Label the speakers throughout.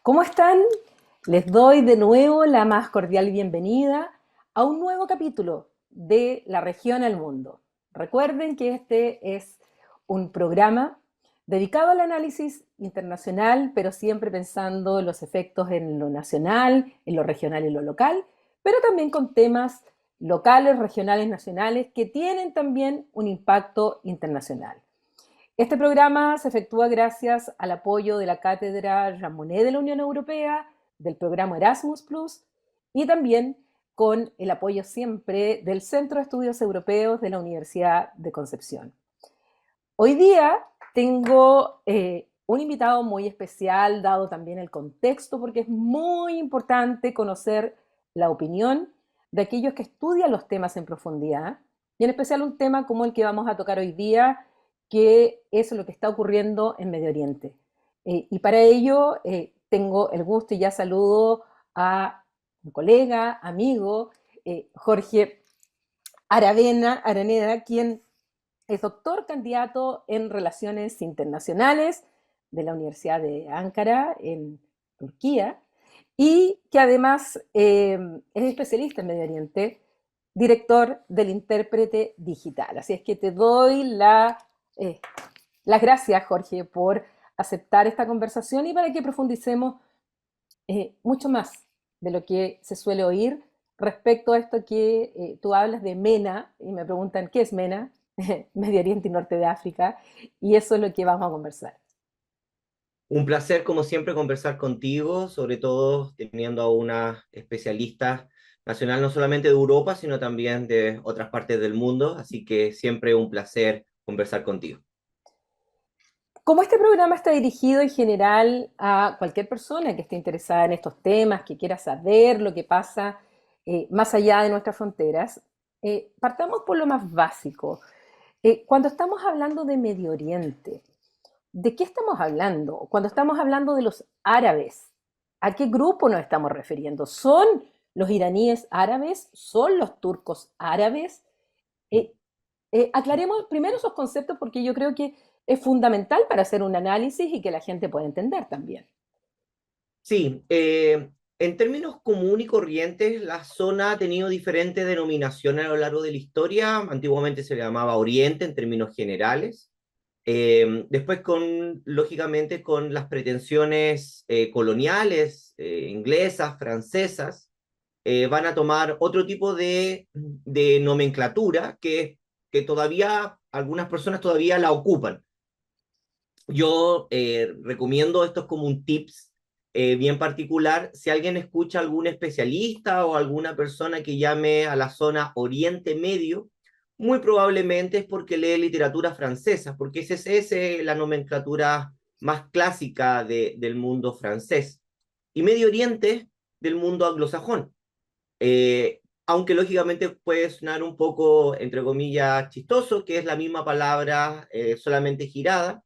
Speaker 1: ¿Cómo están? Les doy de nuevo la más cordial bienvenida a un nuevo capítulo de La región al mundo. Recuerden que este es un programa dedicado al análisis internacional, pero siempre pensando en los efectos en lo nacional, en lo regional y lo local, pero también con temas locales, regionales, nacionales que tienen también un impacto internacional. Este programa se efectúa gracias al apoyo de la Cátedra Jean Monnet de la Unión Europea, del programa Erasmus Plus y también con el apoyo siempre del Centro de Estudios Europeos de la Universidad de Concepción. Hoy día tengo un invitado muy especial, dado también el contexto, porque es muy importante conocer la opinión de aquellos que estudian los temas en profundidad, y en especial un tema como el que vamos a tocar hoy día, que es lo que está ocurriendo en Medio Oriente. Y para ello tengo el gusto y ya saludo a un colega, amigo, Jorge Araneda, quien es doctor candidato en Relaciones Internacionales de la Universidad de Ankara, en Turquía, y que además es especialista en Medio Oriente, director del Intérprete Digital. Así es que te doy las gracias, Jorge, por aceptar esta conversación y para que profundicemos mucho más de lo que se suele oír respecto a esto que tú hablas de MENA, y me preguntan, ¿qué es MENA? Medio Oriente y Norte de África, y eso es lo que vamos a conversar.
Speaker 2: Un placer, como siempre, conversar contigo, sobre todo teniendo a una especialista nacional no solamente de Europa, sino también de otras partes del mundo. Así que siempre un placer conversar contigo.
Speaker 1: Como este programa está dirigido en general a cualquier persona que esté interesada en estos temas, que quiera saber lo que pasa más allá de nuestras fronteras, partamos por lo más básico. Cuando estamos hablando de Medio Oriente, ¿de qué estamos hablando? Cuando estamos hablando de los árabes, ¿a qué grupo nos estamos refiriendo? ¿Son los iraníes árabes? ¿Son los turcos árabes? Eh, Aclaremos primero esos conceptos porque yo creo que es fundamental para hacer un análisis y que la gente pueda entender también.
Speaker 2: Sí, en términos común y corrientes, la zona ha tenido diferentes denominaciones a lo largo de la historia. Antiguamente se le llamaba Oriente en términos generales. Después, lógicamente, con las pretensiones coloniales, inglesas, francesas, van a tomar otro tipo de nomenclatura que todavía algunas personas todavía la ocupan. Yo recomiendo esto es como un tips bien particular. Si alguien escucha a algún especialista o alguna persona que llame a la zona Oriente Medio, muy probablemente es porque lee literatura francesa, porque esa es la nomenclatura más clásica del mundo francés. Y Medio Oriente del mundo anglosajón. Aunque lógicamente puede sonar un poco, entre comillas, chistoso, que es la misma palabra solamente girada,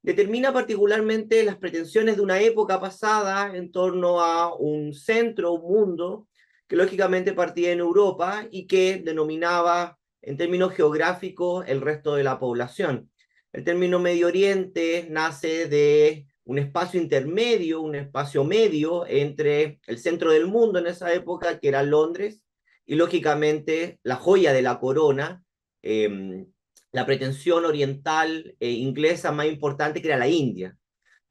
Speaker 2: determina particularmente las pretensiones de una época pasada en torno a un centro, un mundo, que lógicamente partía en Europa y que denominaba en términos geográficos el resto de la población. El término Medio Oriente nace de un espacio intermedio, un espacio medio entre el centro del mundo en esa época, que era Londres, y lógicamente la joya de la corona, la pretensión oriental inglesa más importante, que era la India.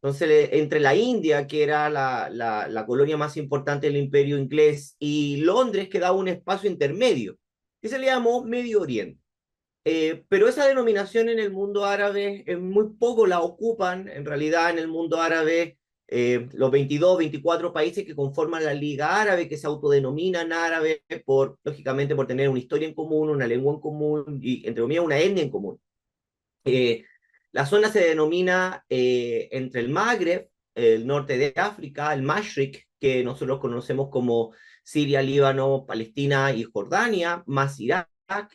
Speaker 2: Entonces, entre la India, que era la colonia más importante del imperio inglés, y Londres quedaba un espacio intermedio, que se le llamó Medio Oriente. Pero esa denominación en el mundo árabe muy poco la ocupan, en realidad en el mundo árabe los 22, 24 países que conforman la Liga Árabe, que se autodenominan árabes lógicamente por tener una historia en común, una lengua en común y, entre comillas, una etnia en común. Eh, la zona se denomina entre el Magreb, el norte de África, el Mashriq, que nosotros conocemos como Siria, Líbano, Palestina y Jordania, más Irak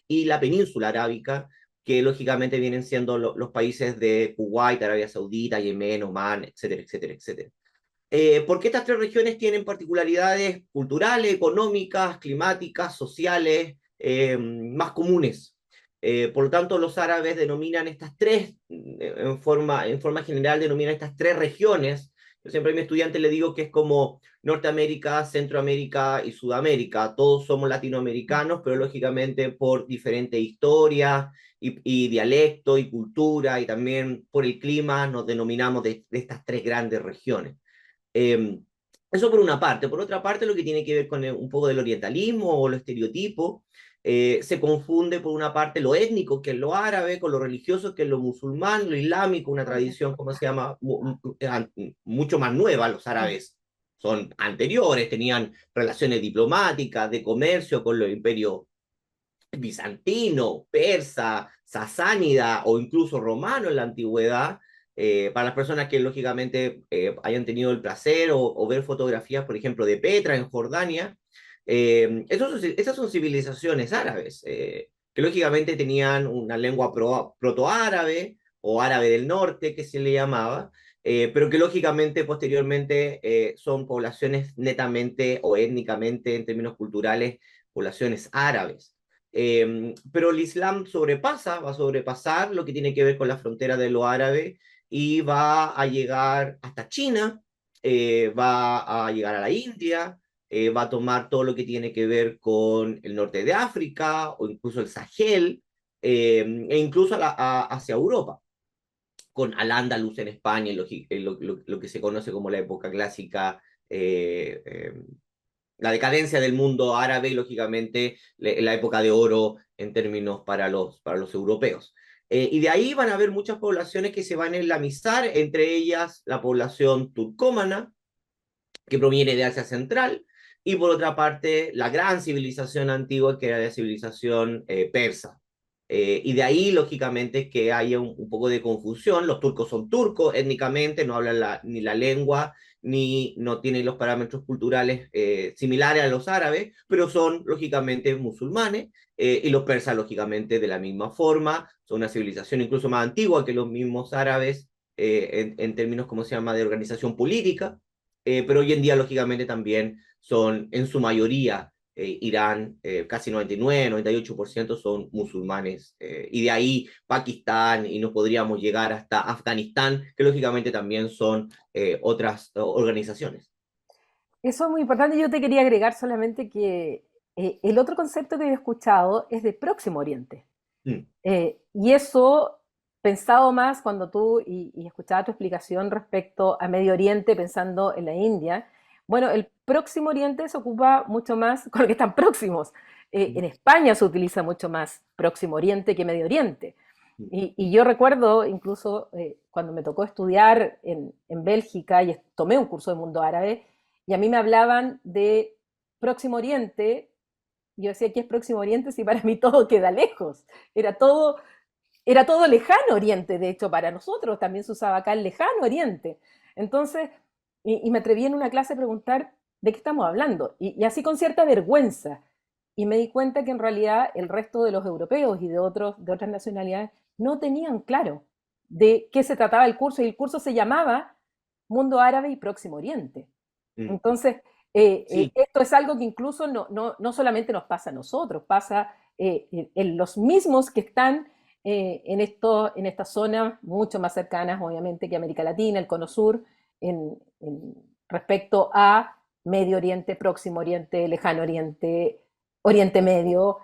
Speaker 2: y la península arábica, que lógicamente vienen siendo los países de Kuwait, Arabia Saudita, Yemen, Omán, etcétera, etcétera, etcétera. Porque estas tres regiones tienen particularidades culturales, económicas, climáticas, sociales, más comunes. Por lo tanto, los árabes denominan estas tres, en forma general, denominan estas tres regiones Yo siempre a mi estudiante le digo que es como Norteamérica, Centroamérica y Sudamérica. Todos somos latinoamericanos, pero lógicamente por diferentes historias y dialecto y cultura y también por el clima nos denominamos de estas tres grandes regiones. Eh, Eso por una parte. Por otra parte, lo que tiene que ver con un poco del orientalismo o los estereotipos, se confunde por una parte lo étnico, que es lo árabe, con lo religioso, que es lo musulmán, lo islámico, una tradición, ¿cómo se llama?, mucho más nueva. Los árabes son anteriores, tenían relaciones diplomáticas, de comercio con los imperios bizantino, persa, sasánida o incluso romano en la antigüedad. Para las personas que lógicamente hayan tenido el placer o ver fotografías, por ejemplo, de Petra en Jordania, esas son civilizaciones árabes, que lógicamente tenían una lengua protoárabe o árabe del norte, que se le llamaba, pero que lógicamente posteriormente son poblaciones netamente o étnicamente, en términos culturales, poblaciones árabes. Pero el Islam va a sobrepasar lo que tiene que ver con la frontera de lo árabe y va a llegar hasta China, va a llegar a la India, va a tomar todo lo que tiene que ver con el norte de África o incluso el Sahel, e incluso hacia Europa, con Al-Ándalus en España, lo que se conoce como la época clásica, eh, eh, la decadencia del mundo árabe y, lógicamente, la época de oro en términos para los europeos. Y de ahí van a haber muchas poblaciones que se van a islamizar, entre ellas la población turcómana, que proviene de Asia Central, y por otra parte la gran civilización antigua, que era la civilización persa. Y de ahí, lógicamente, que haya un poco de confusión. Los turcos son turcos étnicamente, no hablan ni la lengua, ni no tienen los parámetros culturales similares a los árabes, pero son, lógicamente, musulmanes, y los persas, lógicamente, de la misma forma. Son una civilización incluso más antigua que los mismos árabes, en términos, ¿cómo se llama?, de organización política. Pero hoy en día, lógicamente, también son en su mayoría Irán, casi 99, 98% son musulmanes, y de ahí Pakistán, y nos podríamos llegar hasta Afganistán, que lógicamente también son otras organizaciones.
Speaker 1: Eso es muy importante. Yo te quería agregar solamente que el otro concepto que he escuchado es de Próximo Oriente.
Speaker 2: Mm.
Speaker 1: Y eso, pensado más cuando y escuchaba tu explicación respecto a Medio Oriente, pensando en la India, bueno, el Próximo Oriente se ocupa mucho más con lo que están próximos. En España se utiliza mucho más Próximo Oriente que Medio Oriente. Y yo recuerdo incluso cuando me tocó estudiar en Bélgica y tomé un curso de mundo árabe, y a mí me hablaban de Próximo Oriente. Yo decía, ¿qué es Próximo Oriente? Si para mí todo queda lejos. Era todo, era todo lejano Oriente, de hecho, para nosotros también se usaba acá el lejano Oriente. Entonces, y me atreví en una clase a preguntar de qué estamos hablando, y así con cierta vergüenza. Y me di cuenta que en realidad el resto de los europeos y de otras nacionalidades no tenían claro de qué se trataba el curso, y el curso se llamaba Mundo Árabe y Próximo Oriente.
Speaker 2: Mm.
Speaker 1: Entonces,
Speaker 2: Sí,
Speaker 1: esto es algo que incluso no solamente nos pasa a nosotros, pasa en los mismos que están en estas zonas mucho más cercanas, obviamente, que América Latina, el Cono Sur, respecto a Medio Oriente, Próximo Oriente, Lejano Oriente, Oriente Medio,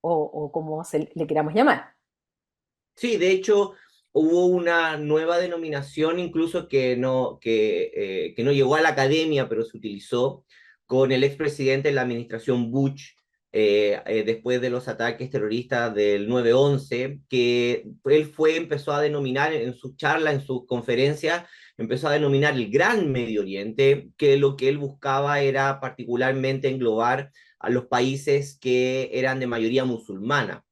Speaker 1: o como le queramos llamar.
Speaker 2: sí, de hecho hubo una nueva denominación incluso que no llegó a la academia, pero se utilizó con el expresidente de la administración Bush, después de los ataques terroristas del 9/11, que empezó a denominar en sus charlas, en sus conferencias, empezó a denominar el Gran Medio Oriente, que lo que él buscaba era particularmente englobar a los países que eran de mayoría musulmana.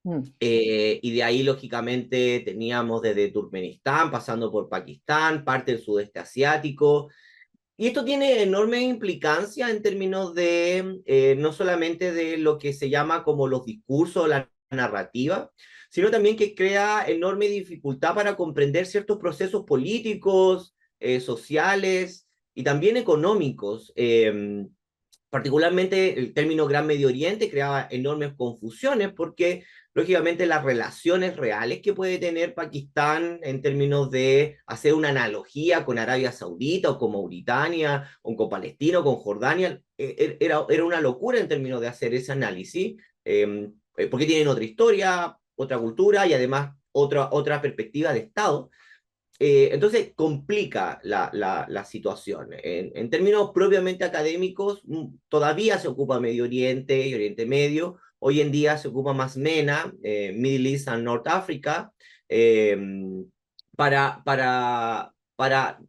Speaker 1: Mm.
Speaker 2: Y de ahí, lógicamente, teníamos desde Turkmenistán, pasando por Pakistán, parte del sudeste asiático. Y esto tiene enorme implicancia en términos de no solamente de lo que se llama como los discursos, la narrativa, sino también que crea enorme dificultad para comprender ciertos procesos políticos, sociales y también económicos. Particularmente el término Gran Medio Oriente creaba enormes confusiones porque lógicamente las relaciones reales que puede tener Pakistán en términos de hacer una analogía con Arabia Saudita o con Mauritania o con Palestina o con Jordania, era una locura en términos de hacer ese análisis, porque tienen otra historia, otra cultura y además otra perspectiva de Estado. Entonces complica la situación. En términos propiamente académicos, todavía se ocupa Medio Oriente y Oriente Medio. Hoy en día se ocupa más MENA, Middle East and North Africa, eh, para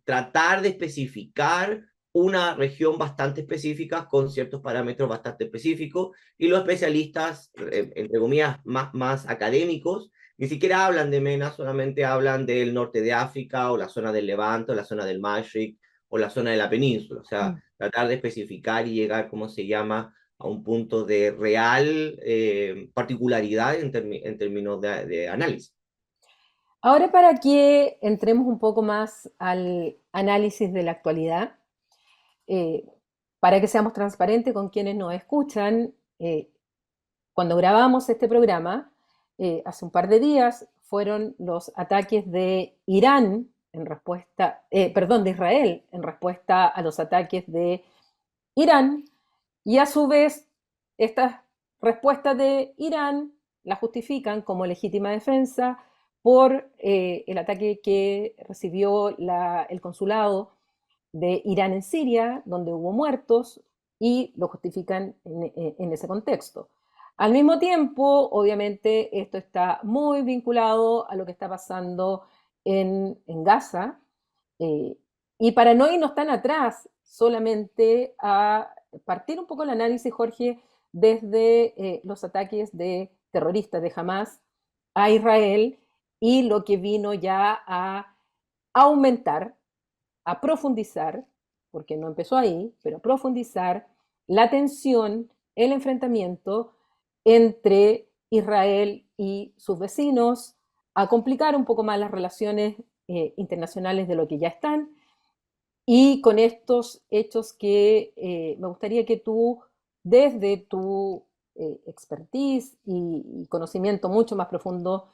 Speaker 2: tratar de especificar una región bastante específica con ciertos parámetros bastante específicos, y los especialistas, entre comillas, más académicos, ni siquiera hablan de MENA, solamente hablan del norte de África, o la zona del Levante, o la zona del Mashriq, o la zona de la península. O sea,
Speaker 1: Mm.
Speaker 2: tratar de especificar y llegar, ¿cómo se llama?, a un punto de real particularidad en términos de análisis.
Speaker 1: Ahora, para que entremos un poco más al análisis de la actualidad, eh, para que seamos transparentes con quienes nos escuchan, cuando grabamos este programa, hace un par de días, fueron los ataques de Irán en respuesta, perdón, de Israel en respuesta a los ataques de Irán, y a su vez estas respuestas de Irán la justifican como legítima defensa por el ataque que recibió el consulado de Irán en Siria, donde hubo muertos, y lo justifican en ese contexto. Al mismo tiempo, obviamente, esto está muy vinculado a lo que está pasando en Gaza, eh, y para no irnos tan atrás, solamente a partir un poco el análisis, Jorge, desde los ataques de terroristas de Hamas a Israel y lo que vino ya a aumentar, a profundizar, porque no empezó ahí, pero a profundizar la tensión, el enfrentamiento entre Israel y sus vecinos, a complicar un poco más las relaciones internacionales de lo que ya están, y con estos hechos que me gustaría que tú, desde tu expertise y conocimiento mucho más profundo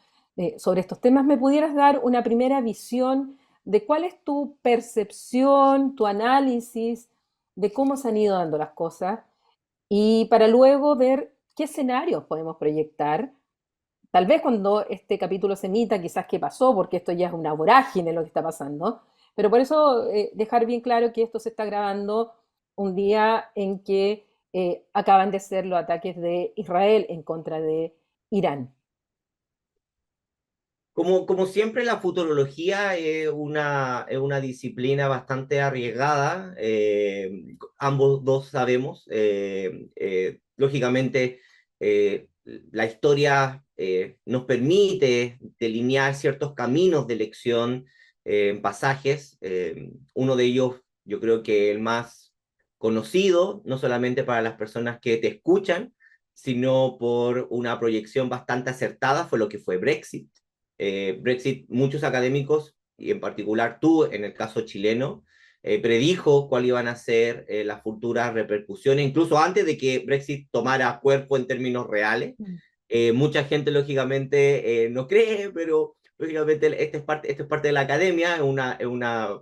Speaker 1: sobre estos temas, me pudieras dar una primera visión de cuál es tu percepción, tu análisis de cómo se han ido dando las cosas, y para luego ver qué escenarios podemos proyectar. Tal vez cuando este capítulo se emita, quizás qué pasó, porque esto ya es una vorágine lo que está pasando. Pero por eso dejar bien claro que esto se está grabando un día en que acaban de ser los ataques de Israel en contra de Irán.
Speaker 2: Como siempre, la futurología es una disciplina bastante arriesgada. Ambos dos sabemos. Lógicamente, la historia nos permite delinear ciertos caminos de elección en pasajes. Uno de ellos, yo creo que el más conocido, no solamente para las personas que te escuchan, sino por una proyección bastante acertada, fue lo que fue Brexit. Brexit, muchos académicos, y en particular tú, en el caso chileno, predijo cuáles iban a ser las futuras repercusiones, incluso antes de que Brexit tomara cuerpo en términos reales. Mucha gente, lógicamente, no cree, pero lógicamente esto es parte de la academia, es una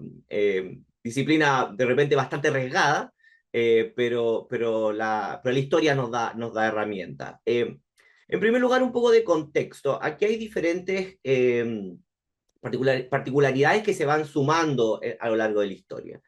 Speaker 2: disciplina de repente bastante arriesgada, pero la historia nos da herramientas. En primer lugar, un poco de contexto. Aquí hay diferentes particularidades que se van sumando a lo largo de la historia.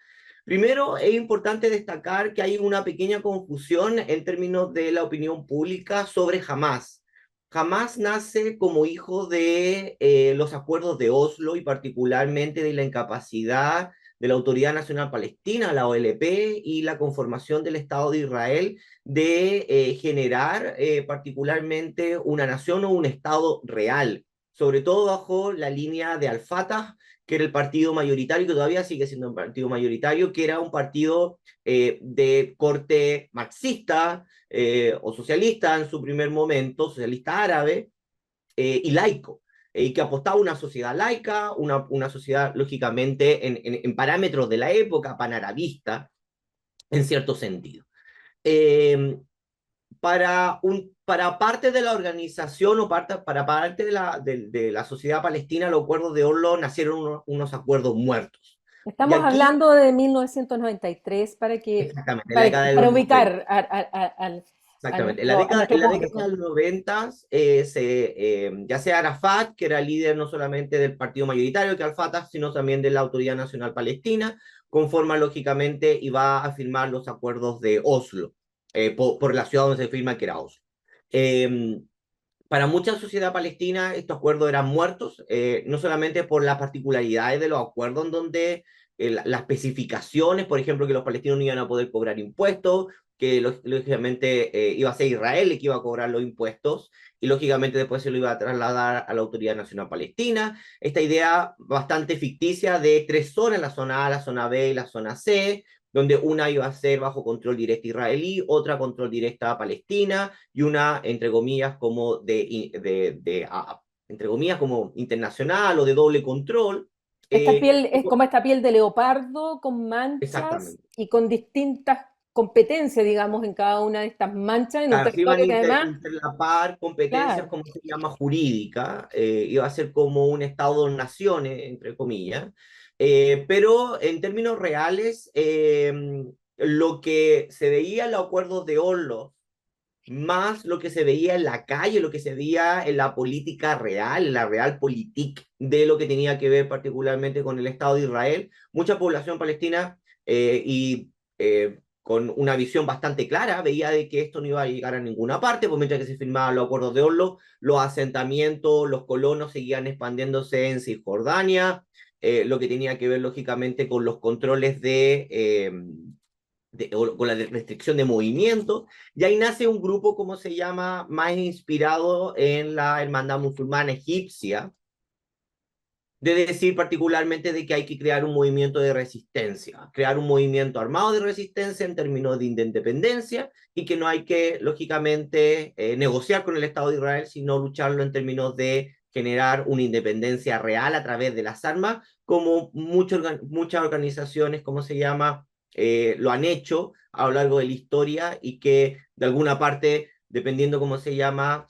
Speaker 2: Primero, es importante destacar que hay una pequeña confusión en términos de la opinión pública sobre Hamas. Hamas nace como hijo de los acuerdos de Oslo, y particularmente de la incapacidad de la Autoridad Nacional Palestina, la OLP, y la conformación del Estado de Israel de generar particularmente una nación o un Estado real, sobre todo bajo la línea de Al-Fatah, que era el partido mayoritario, que todavía sigue siendo un partido mayoritario, que era un partido de corte marxista o socialista en su primer momento, socialista árabe, y laico, y que apostaba a una sociedad laica, una sociedad lógicamente en parámetros de la época, panarabista, en cierto sentido. Eh, para para parte de la organización o para parte de la sociedad palestina, los acuerdos de Oslo nacieron unos acuerdos muertos. Y
Speaker 1: Estamos
Speaker 2: aquí,
Speaker 1: hablando de 1993
Speaker 2: exactamente, en la década de
Speaker 1: para
Speaker 2: los 90.
Speaker 1: ubicar
Speaker 2: Exactamente.
Speaker 1: a
Speaker 2: En
Speaker 1: nuestro
Speaker 2: la década
Speaker 1: público.
Speaker 2: de los 90, ya sea Arafat, que era líder no solamente del partido mayoritario, que Al-Fatah, sino también de la Autoridad Nacional Palestina, conforma lógicamente y va a firmar los acuerdos de Oslo, por la ciudad donde se firma, que era Oslo. Eh, para mucha sociedad palestina estos acuerdos eran muertos, no solamente por las particularidades de los acuerdos en donde las especificaciones, por ejemplo, que los palestinos no iban a poder cobrar impuestos, que lógicamente iba a ser Israel el que iba a cobrar los impuestos y lógicamente después se lo iba a trasladar a la Autoridad Nacional Palestina. Esta idea bastante ficticia de tres zonas, la zona A, la zona B y la zona C, donde una iba a ser bajo control directo israelí, otra control directa palestina y una, entre comillas, como entre comillas, como internacional o de doble control.
Speaker 1: Esta piel
Speaker 2: Y
Speaker 1: es como esta piel de leopardo con manchas
Speaker 2: exactamente.
Speaker 1: y con distintas competencias, digamos, en cada una de estas manchas en un
Speaker 2: Claro, se iban
Speaker 1: territorio
Speaker 2: a
Speaker 1: que además,
Speaker 2: interlapar competencias,
Speaker 1: claro,
Speaker 2: como se llama, jurídica, iba a ser como un Estado-naciones, entre comillas, pero en términos reales, lo que se veía en los acuerdos de Oslo, más lo que se veía en la calle, lo que se veía en la política real, en la realpolitik de lo que tenía que ver particularmente con el Estado de Israel. Mucha población palestina con una visión bastante clara veía de que esto no iba a llegar a ninguna parte, pues mientras que se firmaban los acuerdos de Oslo, los asentamientos, los colonos seguían expandiéndose en Cisjordania, lo que tenía que ver lógicamente con los controles con la restricción de movimiento, y ahí nace un grupo, como se llama, más inspirado en la hermandad musulmana egipcia, de decir particularmente de que hay que crear un movimiento de resistencia, crear un movimiento armado de resistencia en términos de independencia, y que no hay que, lógicamente, negociar con el Estado de Israel, sino lucharlo en términos de generar una independencia real a través de las armas, como muchas organizaciones, como se llama, lo han hecho a lo largo de la historia y que de alguna parte, dependiendo cómo se llama,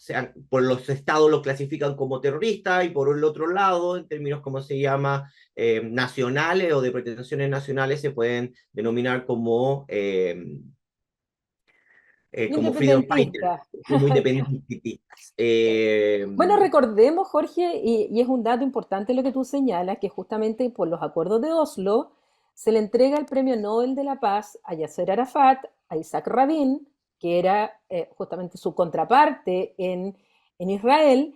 Speaker 2: por los estados lo clasifican como terrorista y por el otro lado, en términos como se llama, nacionales o de pretensiones nacionales, se pueden denominar como freedom fighters,
Speaker 1: independentista.
Speaker 2: como independentistas.
Speaker 1: Bueno, recordemos, Jorge, y es un dato importante lo que tú señalas, que justamente por los acuerdos de Oslo se le entrega el Premio Nobel de la Paz a Yasser Arafat, a Isaac Rabin, que era justamente su contraparte en Israel,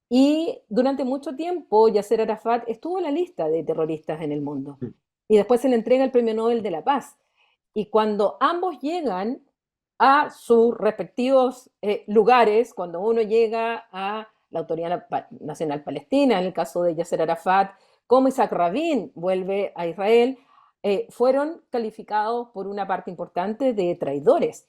Speaker 1: y durante mucho tiempo Yasser Arafat estuvo en la lista de terroristas en el mundo. Y después se le entrega el Premio Nobel de la Paz. Y cuando ambos llegan a sus respectivos lugares, cuando uno llega a la Autoridad Nacional Palestina, en el caso de Yasser Arafat, como Isaac Rabin vuelve a Israel, fueron calificados por una parte importante de traidores.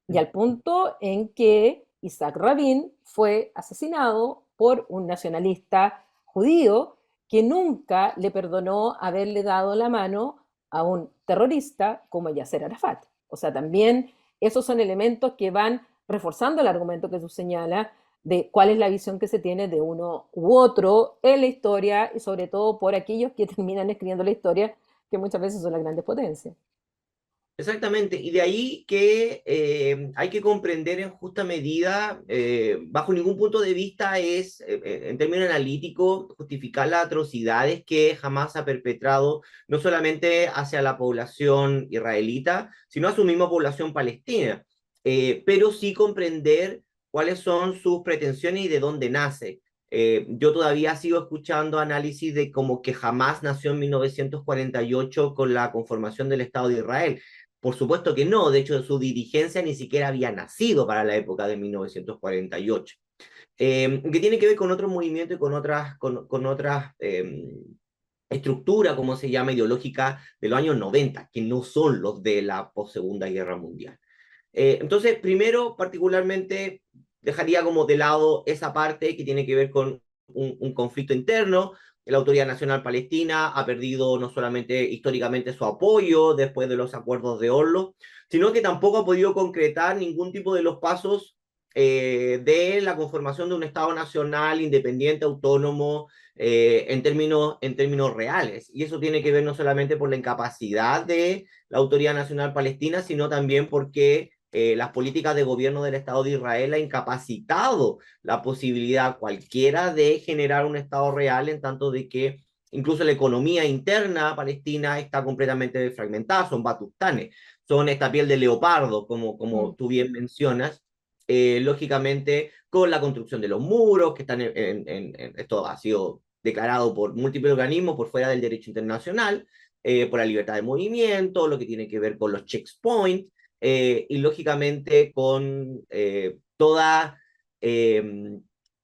Speaker 1: Y al punto en que Isaac Rabin fue asesinado por un nacionalista judío que nunca le perdonó haberle dado la mano a un terrorista como Yasser Arafat. O sea, también esos son elementos que van reforzando el argumento que tú señalas de cuál es la visión que se tiene de uno u otro en la historia y sobre todo por aquellos que terminan escribiendo la historia, que muchas veces son las grandes potencias.
Speaker 2: Exactamente, y de ahí que hay que comprender en justa medida, bajo ningún punto de vista es, en términos analíticos, justificar las atrocidades que jamás ha perpetrado, no solamente hacia la población israelita, sino a su misma población palestina, pero sí comprender cuáles son sus pretensiones y de dónde nace. Yo todavía sigo escuchando análisis de como que jamás nació en 1948 con la conformación del Estado de Israel. Por supuesto que no, de hecho su dirigencia ni siquiera había nacido para la época de 1948, que tiene que ver con otros movimientos y con otras estructuras, como se llama, ideológica de los años 90, que no son los de la post-segunda guerra mundial. Entonces, primero, particularmente, dejaría como de lado esa parte que tiene que ver con un conflicto interno. La Autoridad Nacional Palestina ha perdido no solamente históricamente su apoyo después de los acuerdos de Oslo, sino que tampoco ha podido concretar ningún tipo de los pasos de la conformación de un Estado nacional independiente, autónomo, en términos reales. Y eso tiene que ver no solamente por la incapacidad de la Autoridad Nacional Palestina, sino también porque las políticas de gobierno del Estado de Israel ha incapacitado la posibilidad cualquiera de generar un Estado real, en tanto de que incluso la economía interna palestina está completamente fragmentada, son batustanes, son esta piel de leopardo, como
Speaker 1: Mm.
Speaker 2: tú bien mencionas, lógicamente con la construcción de los muros, que están esto ha sido declarado por múltiples organismos por fuera del derecho internacional, por la libertad de movimiento, lo que tiene que ver con los checkpoints, y lógicamente con toda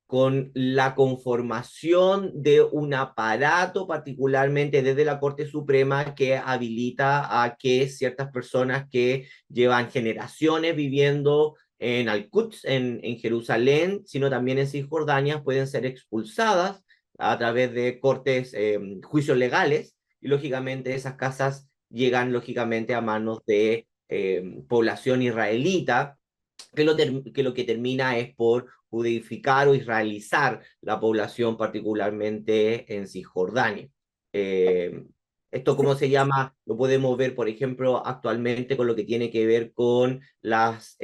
Speaker 2: con la conformación de un aparato, particularmente desde la Corte Suprema, que habilita a que ciertas personas que llevan generaciones viviendo en Al-Quds, en Jerusalén, sino también en Cisjordania, pueden ser expulsadas a través de cortes, juicios legales, y lógicamente esas casas llegan lógicamente a manos de población israelita, que lo que termina es por judificar o israelizar la población, particularmente en Cisjordania. Eh, Esto, ¿cómo se llama? Lo podemos ver, por ejemplo, actualmente con lo que tiene que ver con las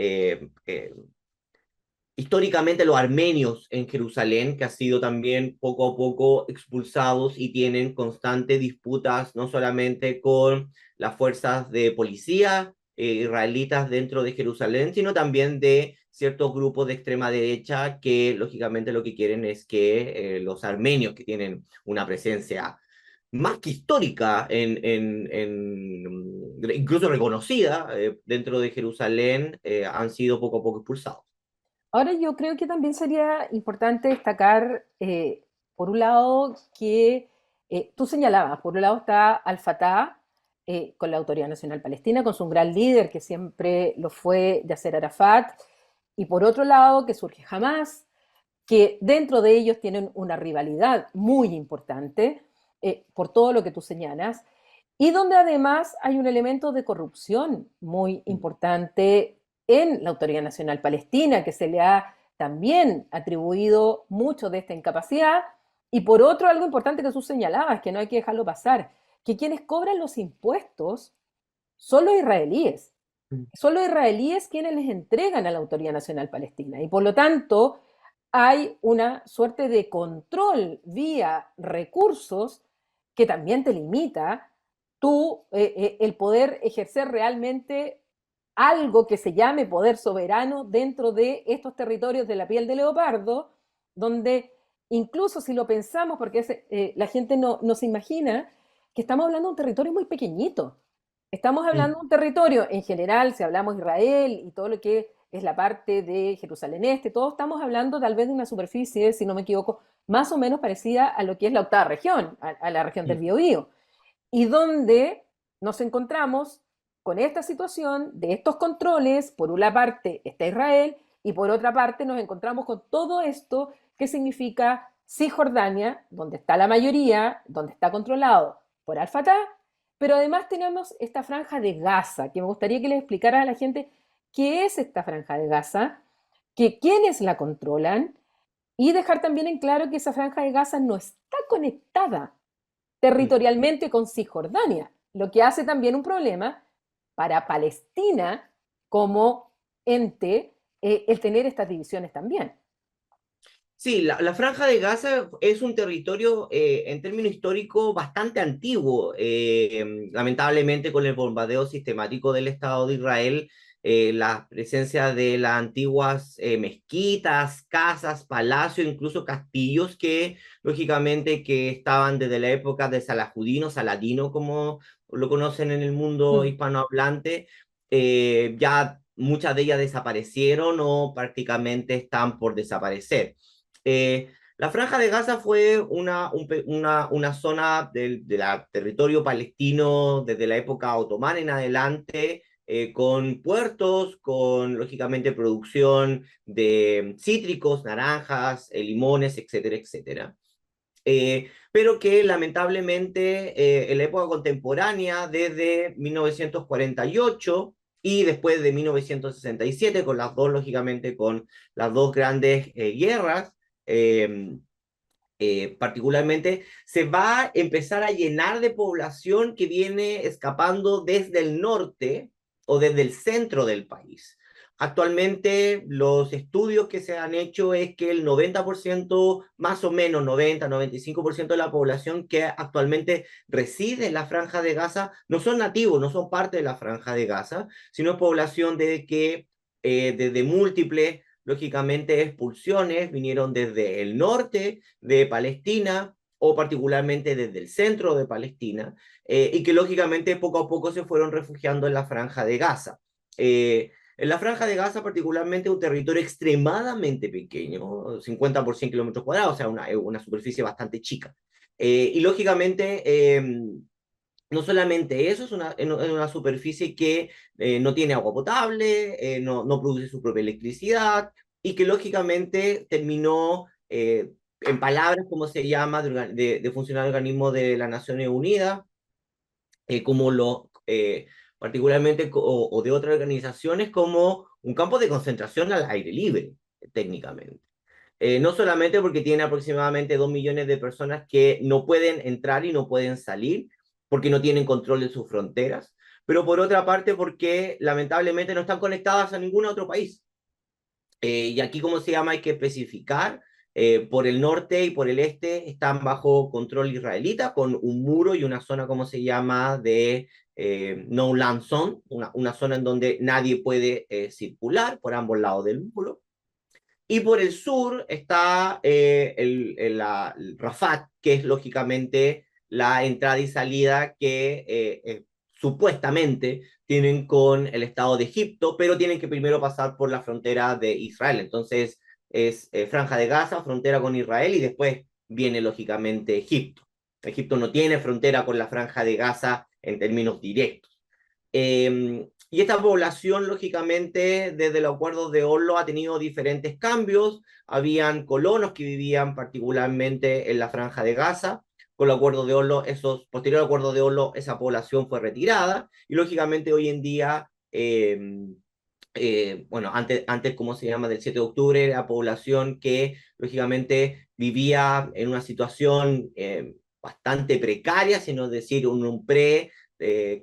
Speaker 2: históricamente los armenios en Jerusalén, que han sido también poco a poco expulsados y tienen constantes disputas, no solamente con las fuerzas de policía israelitas dentro de Jerusalén, sino también de ciertos grupos de extrema derecha que lógicamente lo que quieren es que los armenios, que tienen una presencia más que histórica, incluso reconocida dentro de Jerusalén, han sido poco a poco expulsados.
Speaker 1: Ahora yo creo que también sería importante destacar, por un lado, que tú señalabas, por un lado está Al-Fatah, con la Autoridad Nacional Palestina, con su gran líder, que siempre lo fue Yasser Arafat, y por otro lado que surge Hamas, que dentro de ellos tienen una rivalidad muy importante, por todo lo que tú señalas, y donde además hay un elemento de corrupción muy importante en la Autoridad Nacional Palestina, que se le ha también atribuido mucho de esta incapacidad, y por otro algo importante que tú señalabas, que no hay que dejarlo pasar, que quienes cobran los impuestos son los israelíes. Son los israelíes quienes les entregan a la Autoridad Nacional Palestina, y por lo tanto hay una suerte de control vía recursos que también te limita el poder ejercer realmente algo que se llame poder soberano dentro de estos territorios de la piel de leopardo, donde incluso si lo pensamos, porque la gente no se imagina que estamos hablando de un territorio muy pequeñito. Estamos hablando de un territorio, en general, si hablamos de Israel y todo lo que es la parte de Jerusalén Este, todos estamos hablando tal vez de una superficie, si no me equivoco, más o menos parecida a lo que es la octava región, a la región del Biobío, y donde nos encontramos con esta situación de estos controles. Por una parte está Israel y por otra parte nos encontramos con todo esto que significa Cisjordania, donde está la mayoría, donde está controlado por Al-Fatah, pero además tenemos esta franja de Gaza, que me gustaría que les explicara a la gente qué es esta franja de Gaza, que quiénes la controlan, y dejar también en claro que esa franja de Gaza no está conectada territorialmente con Cisjordania, lo que hace también un problema para Palestina como ente, el tener estas divisiones también.
Speaker 2: Sí, la Franja de Gaza es un territorio en términos históricos bastante antiguo. Lamentablemente, con el bombardeo sistemático del Estado de Israel, la presencia de las antiguas mezquitas, casas, palacios, incluso castillos que lógicamente que estaban desde la época de Salahudino, Saladino, como lo conocen en el mundo
Speaker 1: Mm.
Speaker 2: hispanohablante, ya muchas de ellas desaparecieron o prácticamente están por desaparecer. La Franja de Gaza fue una zona del territorio palestino desde la época otomana en adelante, con puertos, con lógicamente producción de cítricos, naranjas, limones, etcétera, etcétera. Pero que lamentablemente en la época contemporánea, desde 1948, y después de 1967, con las dos, lógicamente, con las dos grandes guerras, eh, particularmente, se va a empezar a llenar de población que viene escapando desde el norte o desde el centro del país. Actualmente, los estudios que se han hecho es que el 90%, más o menos 90-95% de la población que actualmente reside en la Franja de Gaza no son nativos, no son parte de la Franja de Gaza, sino es población de que desde múltiples, lógicamente, expulsiones vinieron desde el norte de Palestina o particularmente desde el centro de Palestina, y que lógicamente poco a poco se fueron refugiando en la Franja de Gaza. En la Franja de Gaza, particularmente, un territorio extremadamente pequeño, 50 por 100 kilómetros cuadrados, o sea, una superficie bastante chica. Y lógicamente, no solamente eso, es una superficie que no tiene agua potable, no produce su propia electricidad y que lógicamente terminó, en palabras como se llama, de funcionar el organismo de las Naciones Unidas, como particularmente o de otras organizaciones, como un campo de concentración al aire libre, técnicamente. No solamente porque tiene aproximadamente 2 millones de personas que no pueden entrar y no pueden salir porque no tienen control de sus fronteras, pero por otra parte porque lamentablemente no están conectadas a ningún otro país. Y aquí, ¿cómo se llama? Hay que especificar. Por el norte y por el este están bajo control israelita, con un muro y una zona, ¿cómo se llama?, de no land zone, una zona en donde nadie puede circular por ambos lados del muro. Y por el sur está el Rafat, que es lógicamente la entrada y salida que supuestamente tienen con el Estado de Egipto, pero tienen que primero pasar por la frontera de Israel. Entonces es Franja de Gaza, frontera con Israel, y después viene lógicamente Egipto. Egipto no tiene frontera con la Franja de Gaza en términos directos. Y esta población, lógicamente, desde los acuerdos de Oslo ha tenido diferentes cambios. Habían colonos que vivían particularmente en la Franja de Gaza. Con el acuerdo de Oslo, posterior al acuerdo de Oslo, esa población fue retirada. Y lógicamente hoy en día, bueno, antes, ¿cómo se llama? Del 7 de octubre, la población que lógicamente vivía en una situación bastante precaria, sino decir, un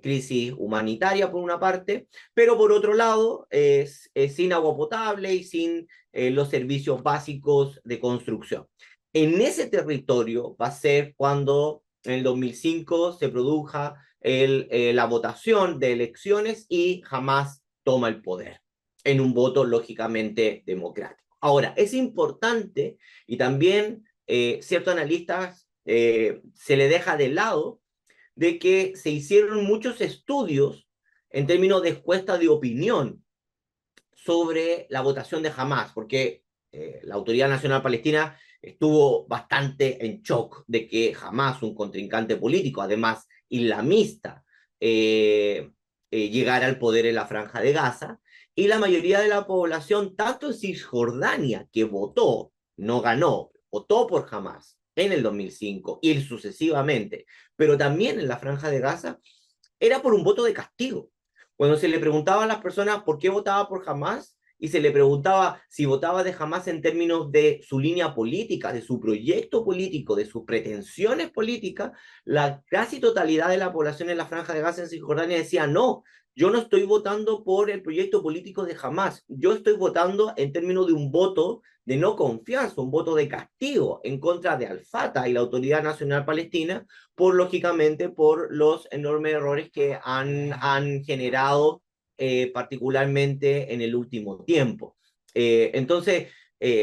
Speaker 2: crisis humanitaria por una parte, pero por otro lado, sin agua potable y sin los servicios básicos de construcción. En ese territorio va a ser cuando en el 2005 se produja la votación de elecciones y Hamas toma el poder en un voto lógicamente democrático. Ahora, es importante y también ciertos analistas se le deja de lado de que se hicieron muchos estudios en términos de encuesta de opinión sobre la votación de Hamas, porque la Autoridad Nacional Palestina estuvo bastante en shock de que Hamas, un contrincante político, además islamista, llegara al poder en la Franja de Gaza, y la mayoría de la población, tanto en Cisjordania, que votó, no ganó, votó por Hamas en el 2005 y sucesivamente, pero también en la Franja de Gaza, era por un voto de castigo. Cuando se le preguntaba a las personas por qué votaba por Hamas y se le preguntaba si votaba de Hamas en términos de su línea política, de su proyecto político, de sus pretensiones políticas, la casi totalidad de la población en la Franja de Gaza en Cisjordania decía no. Yo no estoy votando por el proyecto político de Hamas, yo estoy votando en términos de un voto de no confianza, un voto de castigo en contra de Al-Fatah y la Autoridad Nacional Palestina, lógicamente, por los enormes errores que han generado particularmente en el último tiempo. Entonces,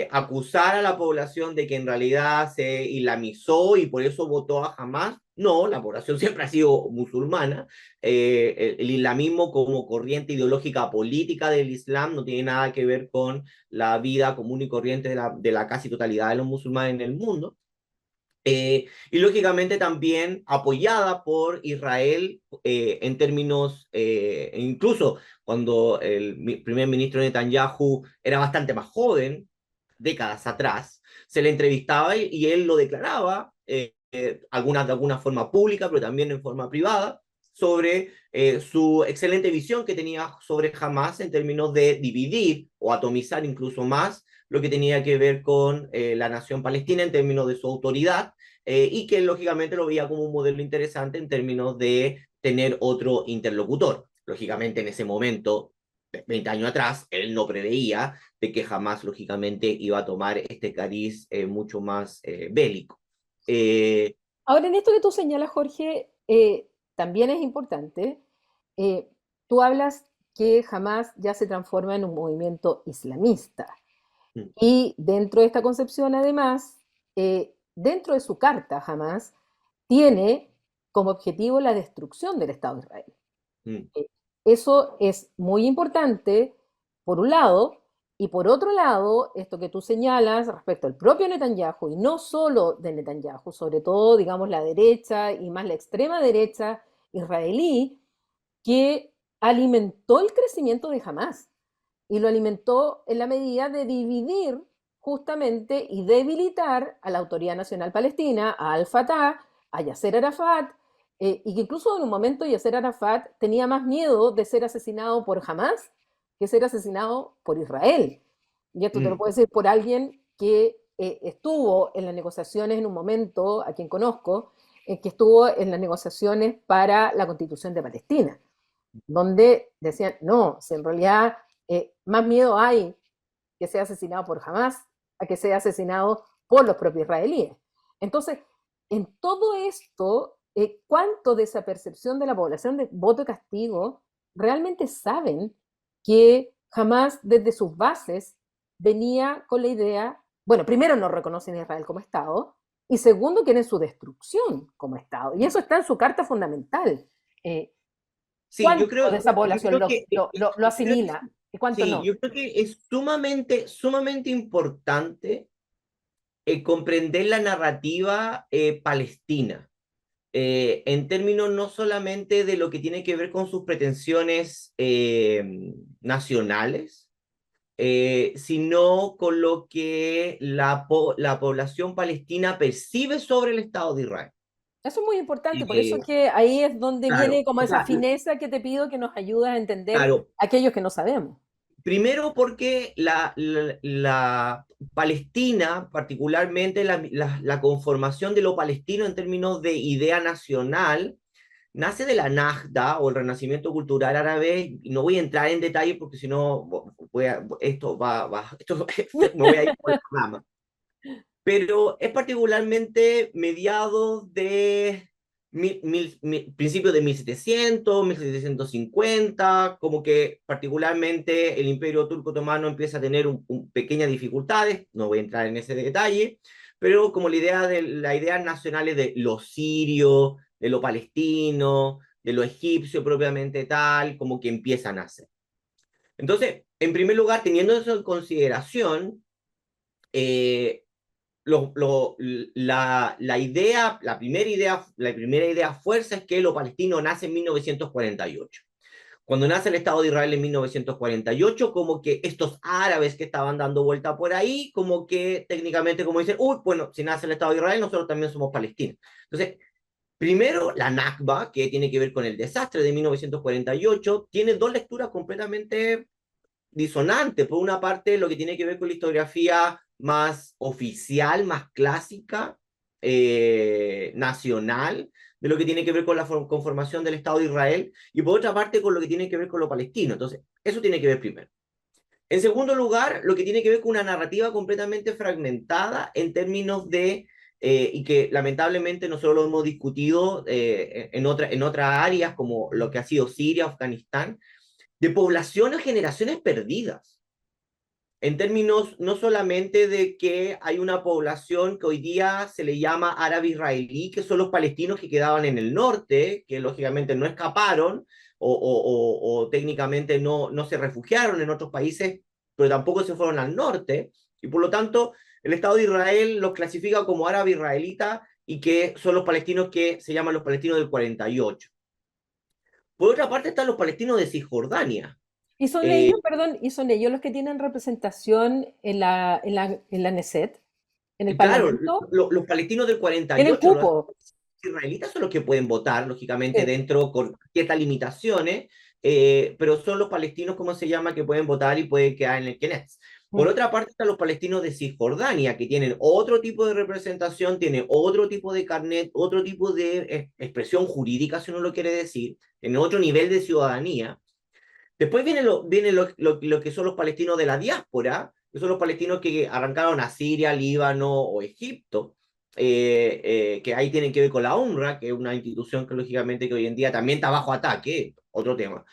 Speaker 2: acusar a la población de que en realidad se islamizó y por eso votó a Hamas, no, la población siempre ha sido musulmana. El islamismo como corriente ideológica política del Islam no tiene nada que ver con la vida común y corriente de la casi totalidad de los musulmanes en el mundo. Y lógicamente también apoyada por Israel en términos, incluso cuando el primer ministro Netanyahu era bastante más joven, décadas atrás, se le entrevistaba y él lo declaraba, de alguna forma pública, pero también en forma privada, sobre su excelente visión que tenía sobre Hamas en términos de dividir o atomizar incluso más lo que tenía que ver con la nación palestina en términos de su autoridad, y que lógicamente lo veía como un modelo interesante en términos de tener otro interlocutor. Lógicamente en ese momento, 20 años atrás, él no preveía de que jamás lógicamente iba a tomar este cariz mucho más bélico. Eh,
Speaker 1: Ahora, en esto que tú señalas, Jorge, también es importante. eh, Tú hablas que Hamas ya se transforma en un movimiento islamista. Y dentro de esta concepción, además, dentro de su carta, Hamas tiene como objetivo la destrucción del Estado de Israel.
Speaker 2: mm,
Speaker 1: Eh, Eso es muy importante, por un lado, y por otro lado, esto que tú señalas respecto al propio Netanyahu, y no solo de Netanyahu, sobre todo, digamos, la derecha y más la extrema derecha israelí, que alimentó el crecimiento de Hamas y lo alimentó en la medida de dividir justamente y debilitar a la Autoridad Nacional Palestina, a Al-Fatah, a Yasser Arafat, y que incluso en un momento Yasser Arafat tenía más miedo de ser asesinado por Hamas que ser asesinado por Israel. Y esto te lo
Speaker 2: mm,
Speaker 1: puedo decir por alguien que estuvo en las negociaciones en un momento, a quien conozco, que estuvo en las negociaciones para la constitución de Palestina, donde decían, no, si en realidad más miedo hay que sea asesinado por Hamas a que sea asesinado por los propios israelíes. Entonces, en todo esto, ¿cuánto de esa percepción de la población de voto de castigo realmente saben que Hamas desde sus bases venía con la idea, bueno, primero no reconocen a Israel como Estado, y segundo quieren su destrucción como Estado. Y eso está en su carta fundamental. Eh,
Speaker 2: sí,
Speaker 1: ¿Cuánto de esa
Speaker 2: yo
Speaker 1: población
Speaker 2: creo que,
Speaker 1: lo asimila y cuánto
Speaker 2: sí,
Speaker 1: no?
Speaker 2: yo creo que es sumamente importante comprender la narrativa palestina, en términos no solamente de lo que tiene que ver con sus pretensiones nacionales, sino con lo que la población palestina percibe sobre el Estado de Israel.
Speaker 1: Eso es muy importante, por eso
Speaker 2: Eh,
Speaker 1: es que ahí es donde viene
Speaker 2: claro,
Speaker 1: como
Speaker 2: o
Speaker 1: esa
Speaker 2: sea,
Speaker 1: fineza que te pido que nos ayudes a entender
Speaker 2: claro,
Speaker 1: aquellos que no sabemos.
Speaker 2: primero porque la Palestina, particularmente la conformación de lo palestino en términos de idea nacional, nace de la Najda o el Renacimiento Cultural Árabe, y no voy a entrar en detalle porque si no, me voy a ir por el programa. Pero es particularmente mediados de principios de 1700, 1750, como que particularmente el Imperio Turco Otomano empieza a tener pequeñas dificultades, no voy a entrar en ese detalle, pero como la idea nacionales de lo sirio, de lo palestino, de lo egipcio propiamente tal, como que empiezan a nacer. Entonces, en primer lugar, teniendo eso en consideración, eh, la primera idea fuerza es que lo palestino nace en 1948. Cuando nace el Estado de Israel en 1948, como que estos árabes que estaban dando vuelta por ahí, como que técnicamente como dicen, uy, bueno, si nace el Estado de Israel, nosotros también somos palestinos. Entonces, primero, la Nakba, que tiene que ver con el desastre de 1948, tiene dos lecturas completamente disonante. Por una parte, lo que tiene que ver con la historiografía más oficial, más clásica, nacional, de lo que tiene que ver con la conformación del Estado de Israel, y por otra parte, con lo que tiene que ver con lo palestino. Entonces, eso tiene que ver primero. En segundo lugar, lo que tiene que ver con una narrativa completamente fragmentada en términos de, y que lamentablemente nosotros lo hemos discutido en otras áreas como lo que ha sido Siria, Afganistán, de poblaciones, generaciones perdidas, en términos no solamente de que hay una población que hoy día se le llama árabe israelí, que son los palestinos que quedaban en el norte, que lógicamente no escaparon o técnicamente no se refugiaron en otros países, pero tampoco se fueron al norte, y por lo tanto el Estado de Israel los clasifica como árabe israelita y que son los palestinos que se llaman los palestinos del 48. Por otra parte están los palestinos de Cisjordania.
Speaker 1: Y son
Speaker 2: Eh,
Speaker 1: ellos, perdón, y son ellos los que tienen representación en la Knesset, en el
Speaker 2: claro,
Speaker 1: Parlamento,
Speaker 2: los palestinos del
Speaker 1: tienen
Speaker 2: 48
Speaker 1: cupo.
Speaker 2: israelitas son los que pueden votar, lógicamente,
Speaker 1: Sí.
Speaker 2: dentro con ciertas limitaciones, pero son los palestinos, ¿cómo se llama?, que pueden votar y pueden quedar en el Knesset. Por
Speaker 1: Mm.
Speaker 2: otra parte, están los palestinos de Cisjordania, que tienen otro tipo de representación, tienen otro tipo de carnet, otro tipo de expresión jurídica, si uno lo quiere decir, tienen otro nivel de ciudadanía. Después viene lo que son los palestinos de la diáspora, que son los palestinos que arrancaron a Siria, Líbano o Egipto, que ahí tienen que ver con la UNRWA, que es una institución que lógicamente que hoy en día también está bajo ataque, otro tema.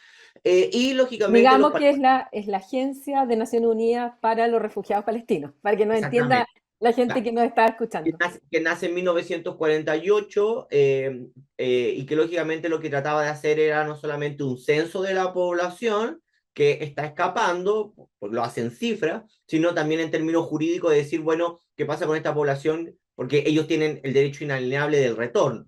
Speaker 2: Y lógicamente los
Speaker 1: Digamos que
Speaker 2: palestinos,
Speaker 1: es la Agencia de Naciones Unidas para los Refugiados Palestinos, para que nos entienda
Speaker 2: exactamente,
Speaker 1: la gente
Speaker 2: claro,
Speaker 1: que nos está escuchando.
Speaker 2: que nace en 1948 y que lógicamente lo que trataba de hacer era no solamente un censo de la población que está escapando, pues lo hacen cifras, sino también en términos jurídicos de decir, bueno, ¿qué pasa con esta población? Porque ellos tienen el derecho inalienable del retorno.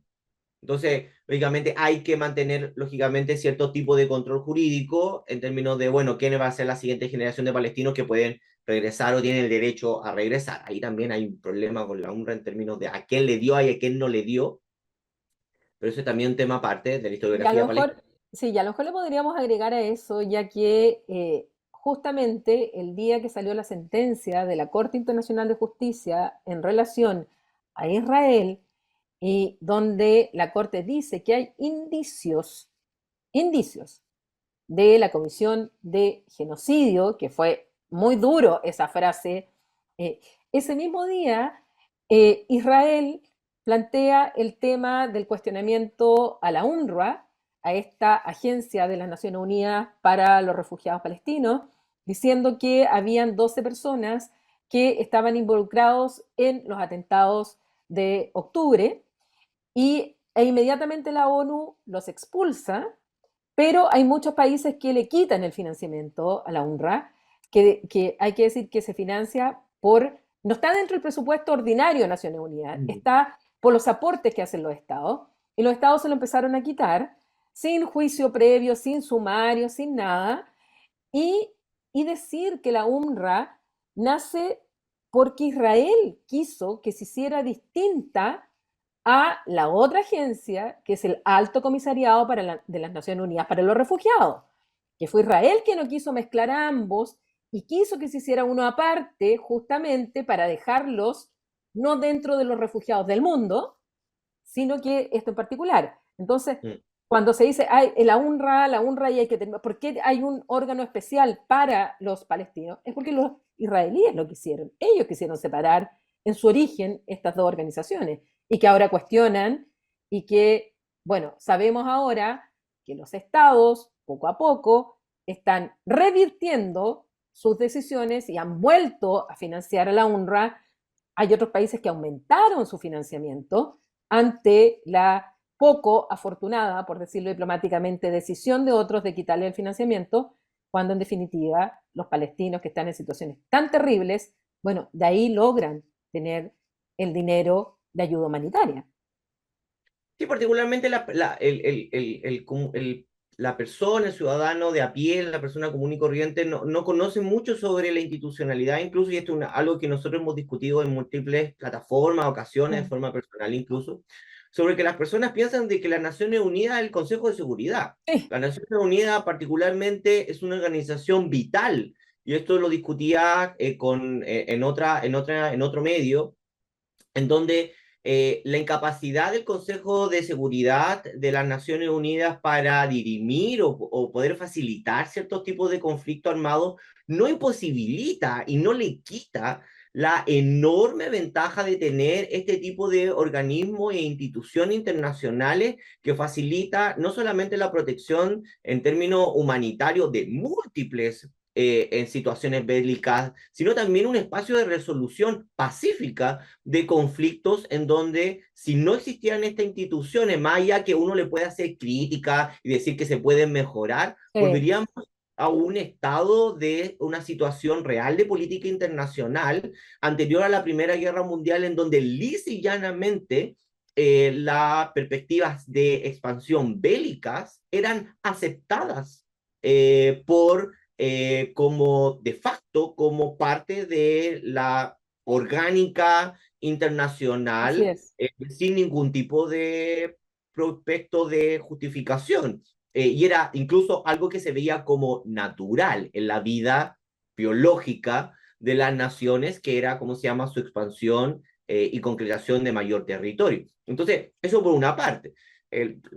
Speaker 2: Entonces, lógicamente hay que mantener, lógicamente, cierto tipo de control jurídico en términos de, bueno, quién va a ser la siguiente generación de palestinos que pueden regresar o tienen el derecho a regresar. Ahí también hay un problema con la UNRWA en términos de a quién le dio y a quién no le dio, pero eso es también un tema aparte de la
Speaker 1: Y a lo
Speaker 2: historiografía palestina.
Speaker 1: mejor, sí, y a lo mejor le podríamos agregar a eso, ya que justamente el día que salió la sentencia de la Corte Internacional de Justicia en relación a Israel, y donde la Corte dice que hay indicios de la comisión de genocidio, que fue muy duro esa frase, eh, ese mismo día Israel plantea el tema del cuestionamiento a la UNRWA, a esta agencia de las Naciones Unidas para los refugiados palestinos, diciendo que habían 12 personas que estaban involucrados en los atentados de octubre e inmediatamente la ONU los expulsa, pero hay muchos países que le quitan el financiamiento a la UNRWA, que hay que decir que se financia por, no está dentro del presupuesto ordinario de Naciones Unidas,
Speaker 2: Mm.
Speaker 1: está por los aportes que hacen los estados, y los estados se lo empezaron a quitar sin juicio previo, sin sumario, sin nada, y, y decir que la UNRWA nace porque Israel quiso que se hiciera distinta a la otra agencia, que es el Alto Comisariado de las Naciones Unidas para los Refugiados, que fue Israel que no quiso mezclar a ambos y quiso que se hiciera uno aparte justamente para dejarlos no dentro de los refugiados del mundo, sino que esto en particular. Entonces,
Speaker 2: Mm.
Speaker 1: cuando se dice, hay la UNRWA y hay que tener, ¿por qué hay un órgano especial para los palestinos? Es porque los israelíes lo quisieron. Ellos quisieron separar en su origen estas dos organizaciones y que ahora cuestionan y que, bueno, sabemos ahora que los estados, poco a poco, están revirtiendo sus decisiones y han vuelto a financiar a la UNRWA. Hay otros países que aumentaron su financiamiento ante la poco afortunada, por decirlo diplomáticamente, decisión de otros de quitarle el financiamiento, cuando en definitiva los palestinos que están en situaciones tan terribles, bueno, de ahí logran tener el dinero de ayuda humanitaria.
Speaker 2: Sí, particularmente la persona, el ciudadano de a pie, la persona común y corriente, no conoce mucho sobre la institucionalidad, incluso, y esto es algo que nosotros hemos discutido en múltiples plataformas, ocasiones, de
Speaker 1: Mm.
Speaker 2: forma personal incluso, sobre que las personas piensan de que las Naciones Unidas es el Consejo de Seguridad.
Speaker 1: Sí.
Speaker 2: Las Naciones Unidas particularmente es una organización vital, y esto lo discutía en otro medio, en donde la incapacidad del Consejo de Seguridad de las Naciones Unidas para dirimir o poder facilitar ciertos tipos de conflicto armado no imposibilita y no le quita la enorme ventaja de tener este tipo de organismos e instituciones internacionales que facilita no solamente la protección en términos humanitarios de múltiples en situaciones bélicas, sino también un espacio de resolución pacífica de conflictos en donde si no existieran estas instituciones, más allá que uno le pueda hacer crítica y decir que se pueden mejorar,
Speaker 1: Sí.
Speaker 2: volveríamos a un estado de una situación real de política internacional anterior a la Primera Guerra Mundial, en donde lisa y llanamente las perspectivas de expansión bélicas eran aceptadas como de facto, como parte de la orgánica
Speaker 1: Así
Speaker 2: internacional
Speaker 1: es.
Speaker 2: sin ningún tipo de prospecto de justificación. Y era incluso algo que se veía como natural en la vida biológica de las naciones, que era, ¿cómo se llama?, su expansión y concretación de mayor territorio. Entonces, eso por una parte,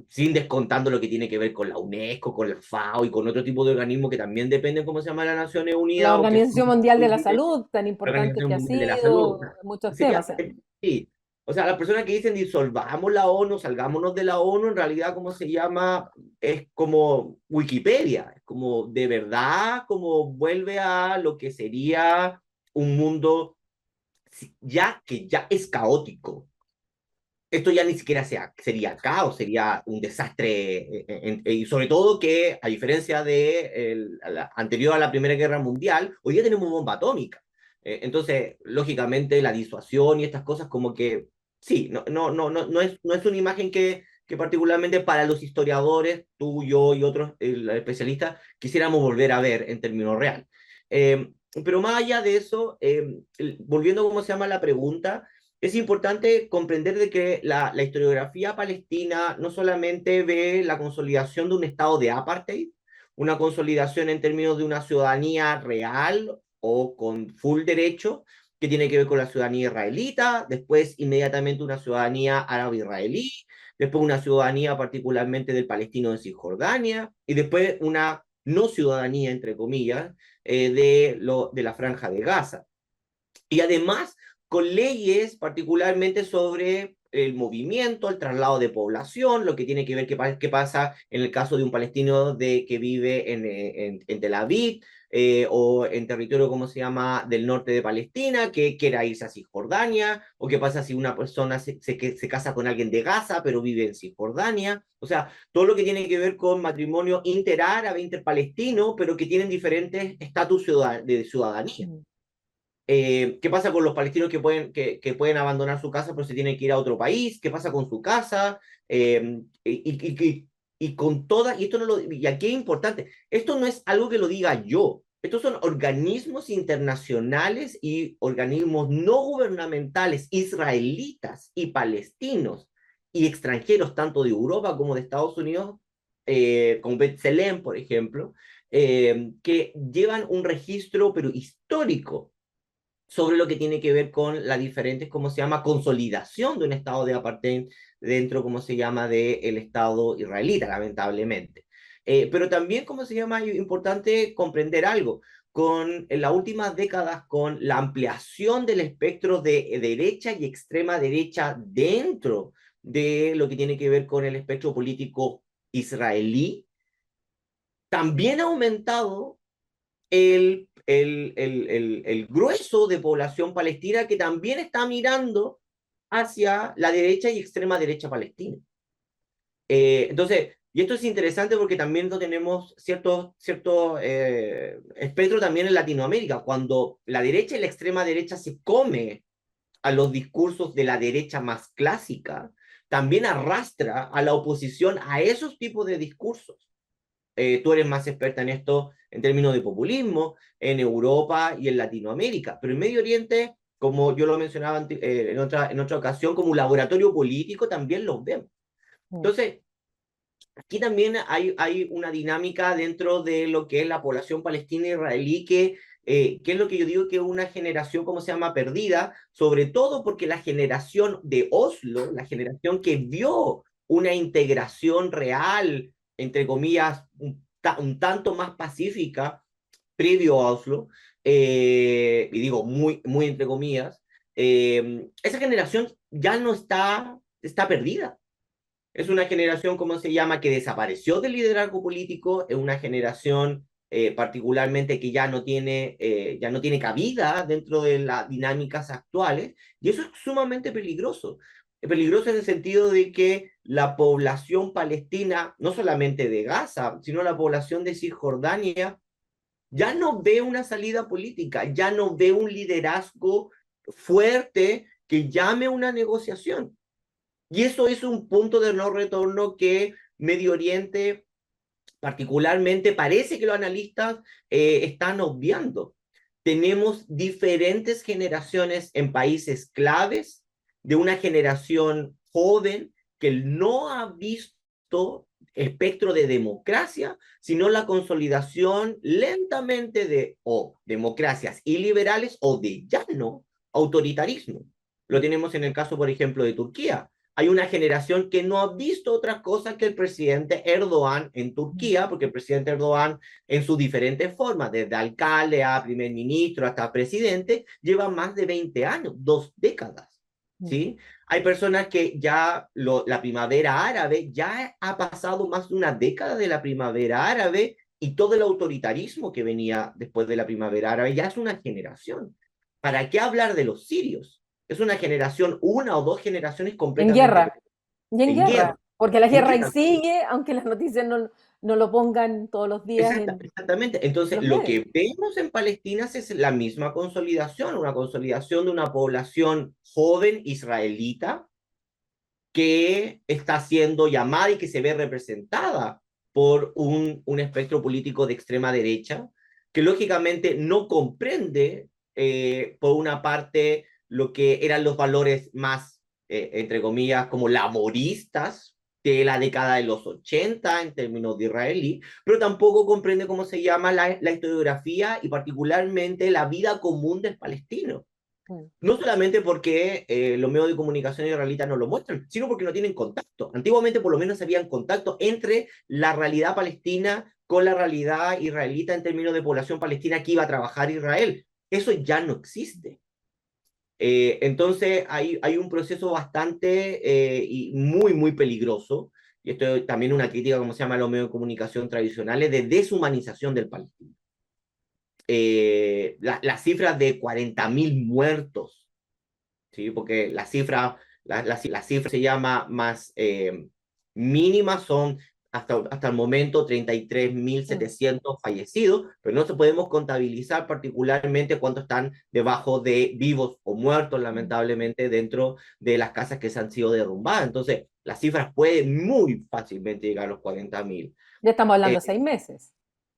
Speaker 2: sin descontando lo que tiene que ver con la UNESCO, con la FAO y con otro tipo de organismos que también dependen, ¿cómo se llama?, de las Naciones
Speaker 1: La
Speaker 2: Unidas o que son
Speaker 1: Organización Mundial de la
Speaker 2: la
Speaker 1: Salud, tan importante
Speaker 2: Organización
Speaker 1: que ha
Speaker 2: Mundial de la Salud.
Speaker 1: sido en muchos temas.
Speaker 2: Sería, sí. O sea, las personas que dicen disolvamos la ONU, salgámonos de la ONU, en realidad, ¿cómo se llama? Es como Wikipedia, es como de verdad, como vuelve a lo que sería un mundo ya que ya es caótico. Esto ya ni siquiera sería caos, sería un desastre, y sobre todo que, a diferencia de anterior a la Primera Guerra Mundial, hoy día tenemos bomba atómica. Entonces, lógicamente, la disuasión y estas cosas como que, sí, no es una imagen que particularmente para los historiadores, tú, yo y otros especialistas, quisiéramos volver a ver en términos reales. Pero más allá de eso, volviendo a cómo se llama la pregunta, es importante comprender de que la historiografía palestina no solamente ve la consolidación de un estado de apartheid, una consolidación en términos de una ciudadanía real o con full derecho, que tiene que ver con la ciudadanía israelita, después inmediatamente una ciudadanía árabe-israelí, después una ciudadanía particularmente del palestino de Cisjordania, y después una no ciudadanía, entre comillas, de la franja de Gaza. Y además con leyes particularmente sobre el movimiento, el traslado de población, lo que tiene que ver qué pasa en el caso de un palestino que vive en Tel Aviv o en territorio, ¿cómo se llama?, del norte de Palestina, que quiera irse a Cisjordania, o qué pasa si una persona se casa con alguien de Gaza, pero vive en Cisjordania. O sea, todo lo que tiene que ver con matrimonio interárabe, interpalestino, pero que tienen diferentes estatus de ciudadanía.
Speaker 1: Mm.
Speaker 2: ¿Qué pasa con los palestinos que pueden abandonar su casa pero se tienen que ir a otro país? ¿Qué pasa con su casa? Y con toda, y esto no lo, y aquí es importante, esto no es algo que lo diga yo, estos son organismos internacionales y organismos no gubernamentales israelitas y palestinos y extranjeros, tanto de Europa como de Estados Unidos, como B'Tselem, por ejemplo, que llevan un registro, pero histórico, sobre lo que tiene que ver con la diferente, ¿cómo se llama?, consolidación de un estado de apartheid dentro, ¿cómo se llama?, del estado israelita, lamentablemente. Pero también, ¿cómo se llama?, es importante comprender algo. En las últimas décadas, con la ampliación del espectro de derecha y extrema derecha dentro de lo que tiene que ver con el espectro político israelí, también ha aumentado el grueso de población palestina que también está mirando hacia la derecha y extrema derecha palestina. Entonces, y esto es interesante porque también no tenemos cierto espectro también en Latinoamérica, cuando la derecha y la extrema derecha se come a los discursos de la derecha más clásica, también arrastra a la oposición a esos tipos de discursos. Tú eres más experta en esto en términos de populismo, en Europa y en Latinoamérica, pero en Medio Oriente, como yo lo mencionaba en otra ocasión, como un laboratorio político también los vemos.
Speaker 1: Mm.
Speaker 2: Entonces, aquí también hay una dinámica dentro de lo que es la población palestina israelí que es lo que yo digo que es una generación, ¿cómo se llama?, perdida, sobre todo porque la generación de Oslo, la generación que vio una integración real, entre comillas, un tanto más pacífica, previo a Oslo, y digo muy entre comillas, esa generación ya no está perdida. Es una generación, ¿cómo se llama?, que desapareció del liderazgo político, es una generación particularmente que ya no tiene cabida dentro de las dinámicas actuales, y eso es sumamente peligroso. Es peligroso en el sentido de que la población palestina, no solamente de Gaza, sino la población de Cisjordania, ya no ve una salida política, ya no ve un liderazgo fuerte que llame a una negociación. Y eso es un punto de no retorno que Medio Oriente, particularmente, parece que los analistas están obviando. tenemos diferentes generaciones en países claves, de una generación joven que no ha visto espectro de democracia, sino la consolidación lentamente de o democracias iliberales o de llano autoritarismo. Lo tenemos en el caso, por ejemplo, de Turquía. Hay una generación que no ha visto otra cosa que el presidente Erdogan en Turquía, porque el presidente Erdogan en sus diferentes formas, desde alcalde a primer ministro hasta presidente, lleva más de 20 años, 2 décadas. ¿Sí? Hay personas que ya la primavera árabe ya ha pasado más de una década de la primavera árabe y todo el autoritarismo que venía después de la primavera árabe ya es una generación. ¿Para qué hablar de los sirios? Es una generación, una o dos generaciones
Speaker 1: En
Speaker 2: completamente
Speaker 1: guerra, y en
Speaker 2: en
Speaker 1: guerra,
Speaker 2: guerra.
Speaker 1: porque la
Speaker 2: En
Speaker 1: guerra ahí
Speaker 2: guerra.
Speaker 1: sigue, aunque las noticias no lo pongan todos los días
Speaker 2: Exactamente.
Speaker 1: en
Speaker 2: Entonces,
Speaker 1: los
Speaker 2: lo
Speaker 1: medios.
Speaker 2: que vemos en Palestina es la misma consolidación, una consolidación de una población joven israelita que está siendo llamada y que se ve representada por un espectro político de extrema derecha, que lógicamente no comprende, por una parte, lo que eran los valores más, entre comillas, como laboristas de la década de los 80 en términos de israelí, pero tampoco comprende cómo se llama la historiografía y particularmente la vida común del palestino.
Speaker 1: Mm.
Speaker 2: No solamente porque los medios de comunicación israelitas no lo muestran, sino porque no tienen contacto. Antiguamente por lo menos habían contacto entre la realidad palestina con la realidad israelita en términos de población palestina que iba a trabajar Israel. Eso ya no existe. Entonces hay un proceso bastante y muy, muy peligroso, y esto es también una crítica, como se llama, a los medios de comunicación tradicionales, de deshumanización del palestino. Las cifras de 40.000 muertos, ¿sí? Porque la cifra se llama más mínima, son hasta el momento
Speaker 1: Mm.
Speaker 2: 33.700 fallecidos, pero no se podemos contabilizar particularmente cuántos están debajo de vivos o muertos,
Speaker 1: Mm.
Speaker 2: lamentablemente, dentro de las casas que se han sido derrumbadas. Entonces, las cifras pueden muy fácilmente llegar a los 40.000.
Speaker 1: Ya estamos hablando
Speaker 2: Eh,
Speaker 1: de 6 meses.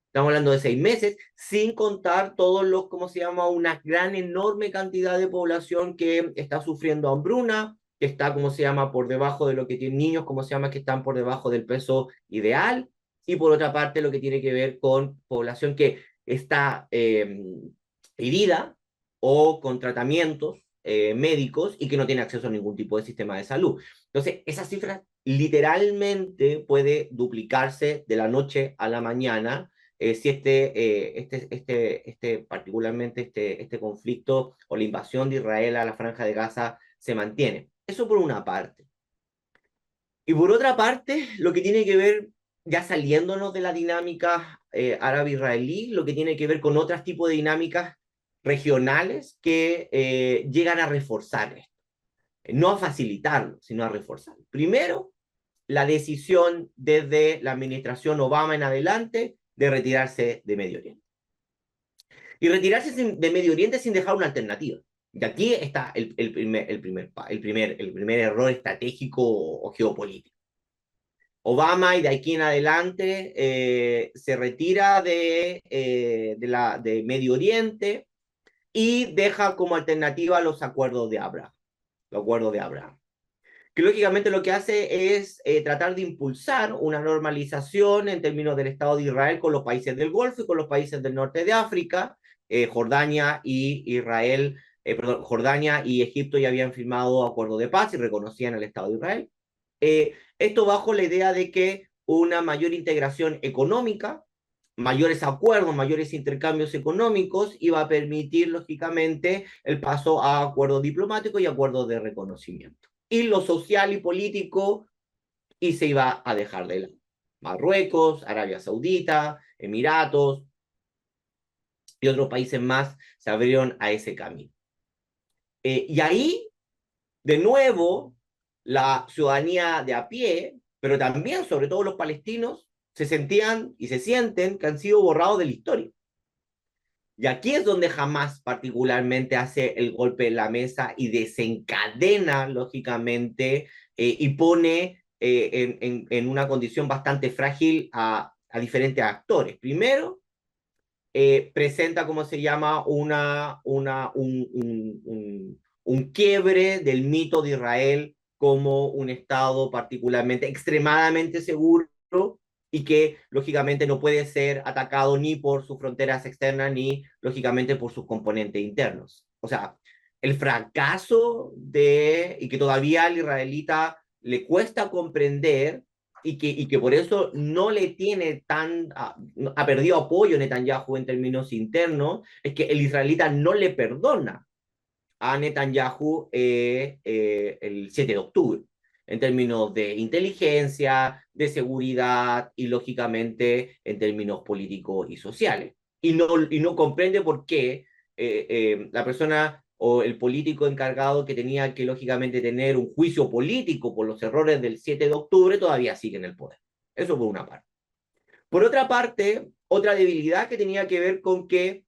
Speaker 2: Estamos hablando de 6 meses, sin contar todos los, ¿cómo se llama? Una gran, enorme cantidad de población que está sufriendo hambruna, que está, ¿cómo se llama? Por debajo de lo que tienen niños, ¿cómo se llama? Que están por debajo del peso ideal. Y por otra parte, lo que tiene que ver con población que está herida o con tratamientos médicos y que no tiene acceso a ningún tipo de sistema de salud. Entonces, esa cifra literalmente puede duplicarse de la noche a la mañana si particularmente este conflicto o la invasión de Israel a la Franja de Gaza se mantiene. Eso por una parte. Y por otra parte, lo que tiene que ver, ya saliéndonos de la dinámica árabe-israelí, lo que tiene que ver con otros tipos de dinámicas regionales que llegan a reforzar esto. No a facilitarlo, sino a reforzarlo. Primero, la decisión desde la administración Obama en adelante de retirarse de Medio Oriente. Y retirarse de Medio Oriente sin dejar una alternativa. Y aquí está el primer error estratégico o geopolítico. Obama y de aquí en adelante se retira de Medio Oriente y deja como alternativa los acuerdos de Abraham. Los acuerdos de Abraham. Que lógicamente lo que hace es tratar de impulsar una normalización en términos del Estado de Israel con los países del Golfo y con los países del norte de África. Jordania y Israel, perdón, Jordania y Egipto ya habían firmado acuerdos de paz y reconocían el Estado de Israel. Esto bajo la idea de que una mayor integración económica, mayores acuerdos, mayores intercambios económicos iba a permitir, lógicamente, el paso a acuerdos diplomáticos y acuerdos de reconocimiento. Y lo social y político, y se iba a dejar de lado. Marruecos, Arabia Saudita, Emiratos y otros países más se abrieron a ese camino. Y ahí, de nuevo, la ciudadanía de a pie, pero también, sobre todo los palestinos, se sentían y se sienten que han sido borrados de la historia. Y aquí es donde Hamas particularmente hace el golpe en la mesa y desencadena, lógicamente, y pone en una condición bastante frágil a diferentes actores. Primero, presenta, como se llama, un quiebre del mito de Israel como un Estado particularmente, extremadamente seguro y que lógicamente no puede ser atacado ni por sus fronteras externas ni lógicamente por sus componentes internos. O sea, el fracaso y que todavía al israelita le cuesta comprender y que por eso no le tiene ha perdido apoyo Netanyahu en términos internos, es que el israelita no le perdona a Netanyahu el 7 de octubre, en términos de inteligencia, de seguridad y lógicamente en términos políticos y sociales. Y no comprende por qué la persona o el político encargado que tenía que lógicamente tener un juicio político por los errores del 7 de octubre todavía sigue en el poder. Eso por una parte. Por otra parte, otra debilidad que tenía que ver con que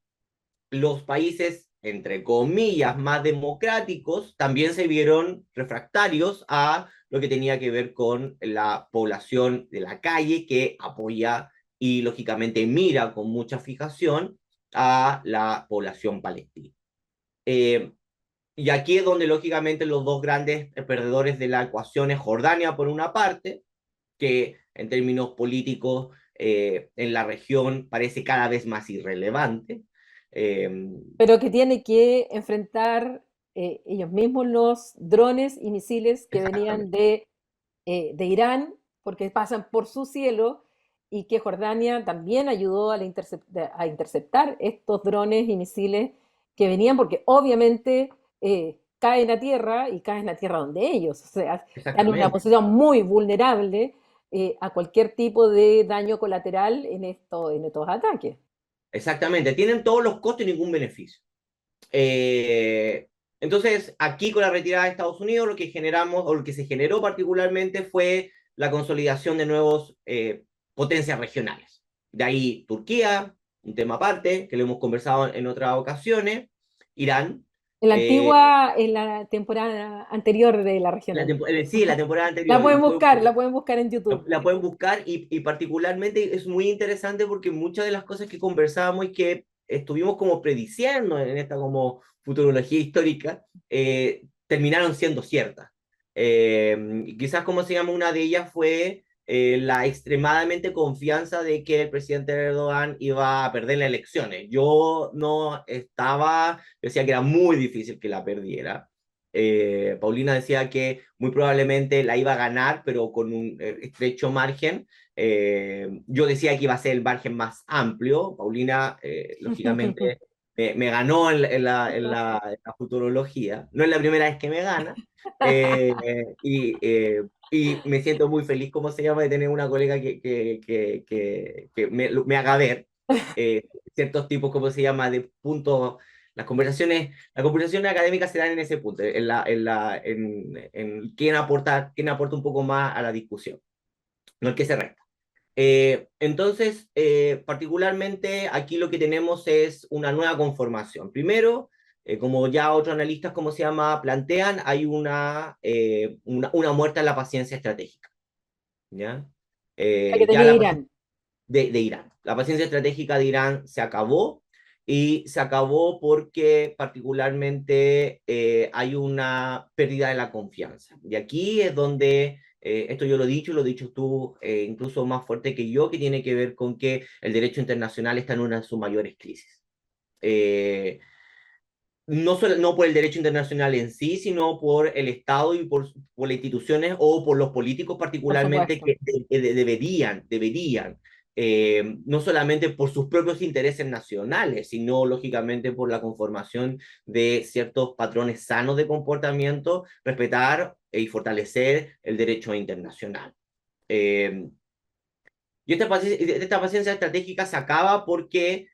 Speaker 2: los países, entre comillas, más democráticos, también se vieron refractarios a lo que tenía que ver con la población de la calle que apoya y lógicamente mira con mucha fijación a la población palestina. Eh, y aquí es donde lógicamente los dos grandes perdedores de la ecuación es Jordania por una parte, que en términos políticos en la región parece cada vez más irrelevante. Eh,
Speaker 1: pero que tiene que enfrentar ellos mismos los drones y misiles que venían
Speaker 2: exactamente,
Speaker 1: de Irán, porque pasan por su cielo, y que Jordania también ayudó a interceptar estos drones y misiles que venían, porque obviamente caen a tierra y caen a tierra donde ellos, o sea, están en una
Speaker 2: exactamente,
Speaker 1: posición muy vulnerable a cualquier tipo de daño colateral en estos ataques.
Speaker 2: exactamente. Tienen todos los costos y ningún beneficio. Eh, entonces, aquí con la retirada de Estados Unidos, lo que generamos, o lo que se generó particularmente fue la consolidación de nuevos potencias regionales. De ahí Turquía, un tema aparte, que lo hemos conversado en otras ocasiones, Irán, eh,
Speaker 1: En la temporada anterior de la regional.
Speaker 2: sí, la temporada
Speaker 1: La
Speaker 2: anterior,
Speaker 1: pueden buscar, la pueden buscar en YouTube.
Speaker 2: la pueden buscar y particularmente es muy interesante porque muchas de las cosas que conversábamos y que estuvimos como prediciendo en esta como futurología histórica terminaron siendo ciertas. Quizás como se llama una de ellas fue la extremadamente confianza de que el presidente Erdogan iba a perder las elecciones. Yo no estaba, decía que era muy difícil que la perdiera. Paulina decía que muy probablemente la iba a ganar, pero con un estrecho margen. Yo decía que iba a ser el margen más amplio. Paulina, lógicamente, me ganó en la futurología. No es la primera vez que me gana. Y me siento muy feliz, ¿cómo se llama?, de tener una colega que me haga ver ciertos tipos, ¿cómo se llama?, de puntos. Las conversaciones académicas se dan en ese punto, en quién aporta un poco más a la discusión, no el que se resta. Entonces, particularmente aquí lo que tenemos es una nueva conformación. Primero, como ya otros analistas, ¿cómo se llama?, plantean, hay una muerte en la paciencia estratégica, ¿ya?
Speaker 1: La que
Speaker 2: Ya
Speaker 1: tenía Irán.
Speaker 2: de Irán. La paciencia estratégica de Irán se acabó y se acabó porque particularmente hay una pérdida de la confianza. Y aquí es donde, esto yo lo he dicho tú incluso más fuerte que yo, que tiene que ver con que el derecho internacional está en una de sus mayores crisis. Eh, no por el derecho internacional en sí, sino por el Estado y por las instituciones o por los políticos
Speaker 1: Por
Speaker 2: particularmente
Speaker 1: supuesto.
Speaker 2: que deberían, no solamente por sus propios intereses nacionales, sino lógicamente por la conformación de ciertos patrones sanos de comportamiento, respetar y fortalecer el derecho internacional. Eh, y esta paciencia estratégica se acaba porque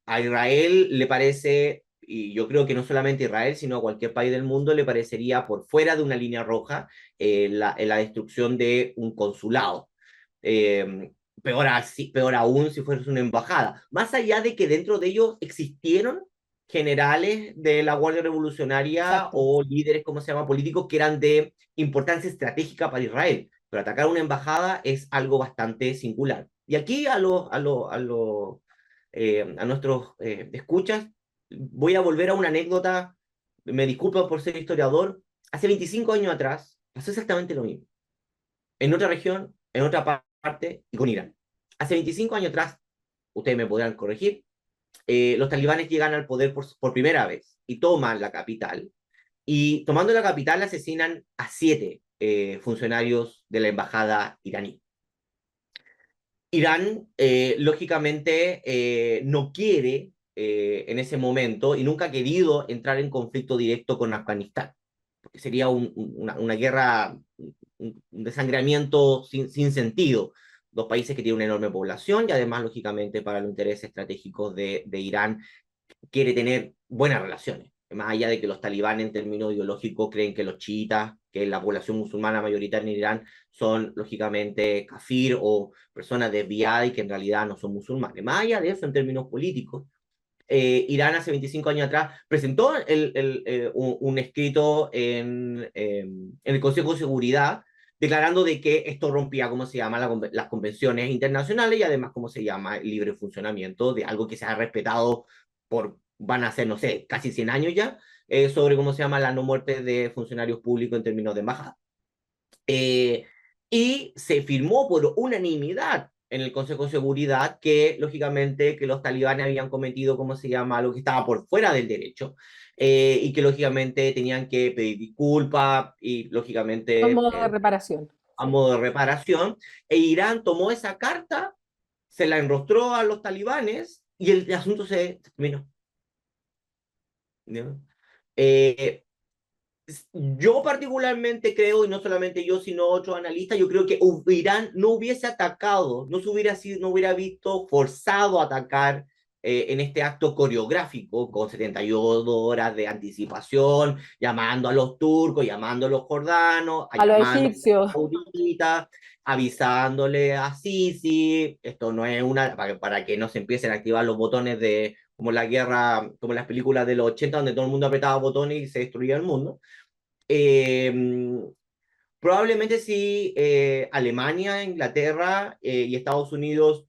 Speaker 2: a Israel le parece, y yo creo que no solamente a Israel, sino a cualquier país del mundo, le parecería por fuera de una línea roja la destrucción de un consulado. Eh, peor aún si fuese una embajada. Más allá de que dentro de ellos existieron generales de la Guardia Revolucionaria
Speaker 1: Exacto.
Speaker 2: o líderes, ¿cómo se llama?, políticos que eran de importancia estratégica para Israel, pero atacar una embajada es algo bastante singular. Y aquí a nuestros escuchas, voy a volver a una anécdota, me disculpo por ser historiador, hace 25 años atrás pasó exactamente lo mismo, en otra región, en otra parte y con Irán. Hace 25 años atrás, ustedes me podrán corregir, los talibanes llegan al poder por primera vez y toman la capital. Y tomando la capital asesinan a 7 funcionarios de la embajada iraní. Irán, lógicamente, no quiere en ese momento y nunca ha querido entrar en conflicto directo con Afganistán, porque sería una guerra, un desangramiento sin sentido. Dos países que tienen una enorme población y además, lógicamente, para los intereses estratégicos de Irán, quiere tener buenas relaciones. Más allá de que los talibanes en términos ideológicos creen que los chiitas, que es la población musulmana mayoritaria en Irán, son lógicamente kafir o personas desviadas y que en realidad no son musulmanes. Más allá de eso, en términos políticos, Irán hace 25 años atrás presentó un escrito en el Consejo de Seguridad declarando de que esto rompía, ¿cómo se llama?, las convenciones internacionales y además, ¿cómo se llama?, el libre funcionamiento de algo que se ha respetado van a ser, no sé, casi 100 años ya, sobre, ¿cómo se llama?, la no muerte de funcionarios públicos en términos de embajada. Eh, y se firmó por unanimidad en el Consejo de Seguridad que, lógicamente, que los talibanes habían cometido, ¿cómo se llama?, algo que estaba por fuera del derecho, y que, lógicamente, tenían que pedir disculpas y,
Speaker 1: A
Speaker 2: lógicamente,
Speaker 1: modo de reparación.
Speaker 2: a
Speaker 1: Sí.
Speaker 2: modo de reparación, e Irán tomó esa carta, se la enrostró a los talibanes y el asunto se terminó. ¿No? Eh, yo particularmente creo, y no solamente yo, sino otros analistas, yo creo que Irán no hubiese atacado, no hubiera visto forzado a atacar en este acto coreográfico con 72 horas de anticipación, llamando a los turcos, llamando a los jordanos,
Speaker 1: A los
Speaker 2: llamando a
Speaker 1: egipcios.
Speaker 2: los sauditas, avisándole a Sisi, esto no es para que no se empiecen a activar los botones de, como la guerra, como las películas de los 80 donde todo el mundo apretaba botones y se destruía el mundo. Eh, Probablemente si Alemania, Inglaterra y Estados Unidos,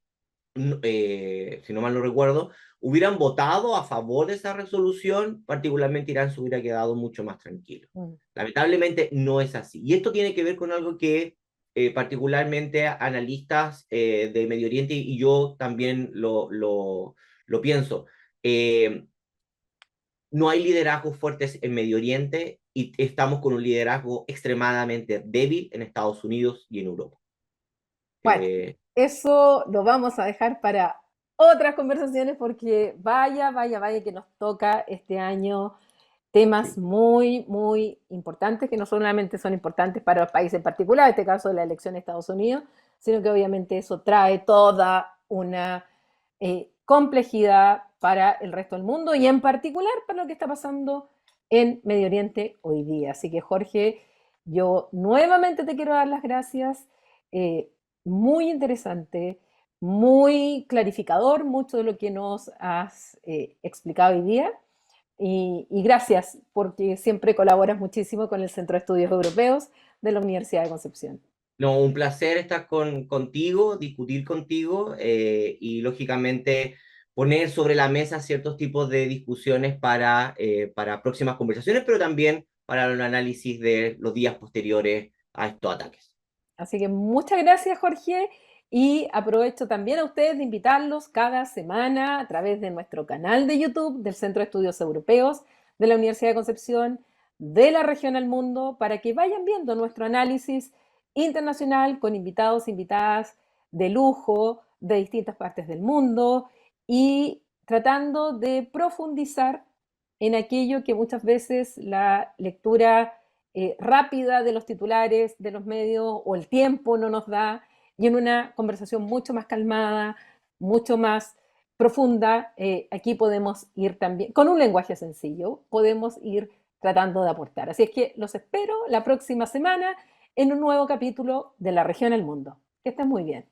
Speaker 2: si no mal no recuerdo, hubieran votado a favor de esa resolución, particularmente Irán se hubiera quedado mucho más tranquilo.
Speaker 1: Mm.
Speaker 2: Lamentablemente no es así. Y esto tiene que ver con algo que particularmente analistas de Medio Oriente y yo también lo pienso. Eh, no hay liderazgos fuertes en Medio Oriente y estamos con un liderazgo extremadamente débil en Estados Unidos y en Europa.
Speaker 1: Bueno,
Speaker 2: Eh,
Speaker 1: eso lo vamos a dejar para otras conversaciones porque vaya, vaya, vaya que nos toca este año temas
Speaker 2: sí.
Speaker 1: muy, muy importantes, que no solamente son importantes para los países en particular, en este caso de la elección de Estados Unidos, sino que obviamente eso trae toda una complejidad para el resto del mundo y en particular para lo que está pasando en Medio Oriente hoy día. Así que Jorge, yo nuevamente te quiero dar las gracias. eh, Muy interesante, muy clarificador, mucho de lo que nos has explicado hoy día. Y gracias porque siempre colaboras muchísimo con el Centro de Estudios Europeos de la Universidad de Concepción.
Speaker 2: No, un placer estar contigo, discutir contigo y lógicamente poner sobre la mesa ciertos tipos de discusiones para próximas conversaciones, pero también para el análisis de los días posteriores a estos ataques.
Speaker 1: Así que muchas gracias, Jorge, y aprovecho también a ustedes de invitarlos cada semana a través de nuestro canal de YouTube del Centro de Estudios Europeos de la Universidad de Concepción, de la región al mundo, para que vayan viendo nuestro análisis internacional con invitados, invitadas de lujo de distintas partes del mundo y tratando de profundizar en aquello que muchas veces la lectura rápida de los titulares, de los medios o el tiempo no nos da, y en una conversación mucho más calmada, mucho más profunda, aquí podemos ir también, con un lenguaje sencillo, podemos ir tratando de aportar. Así es que los espero la próxima semana en un nuevo capítulo de La Región al Mundo. Que estén muy bien.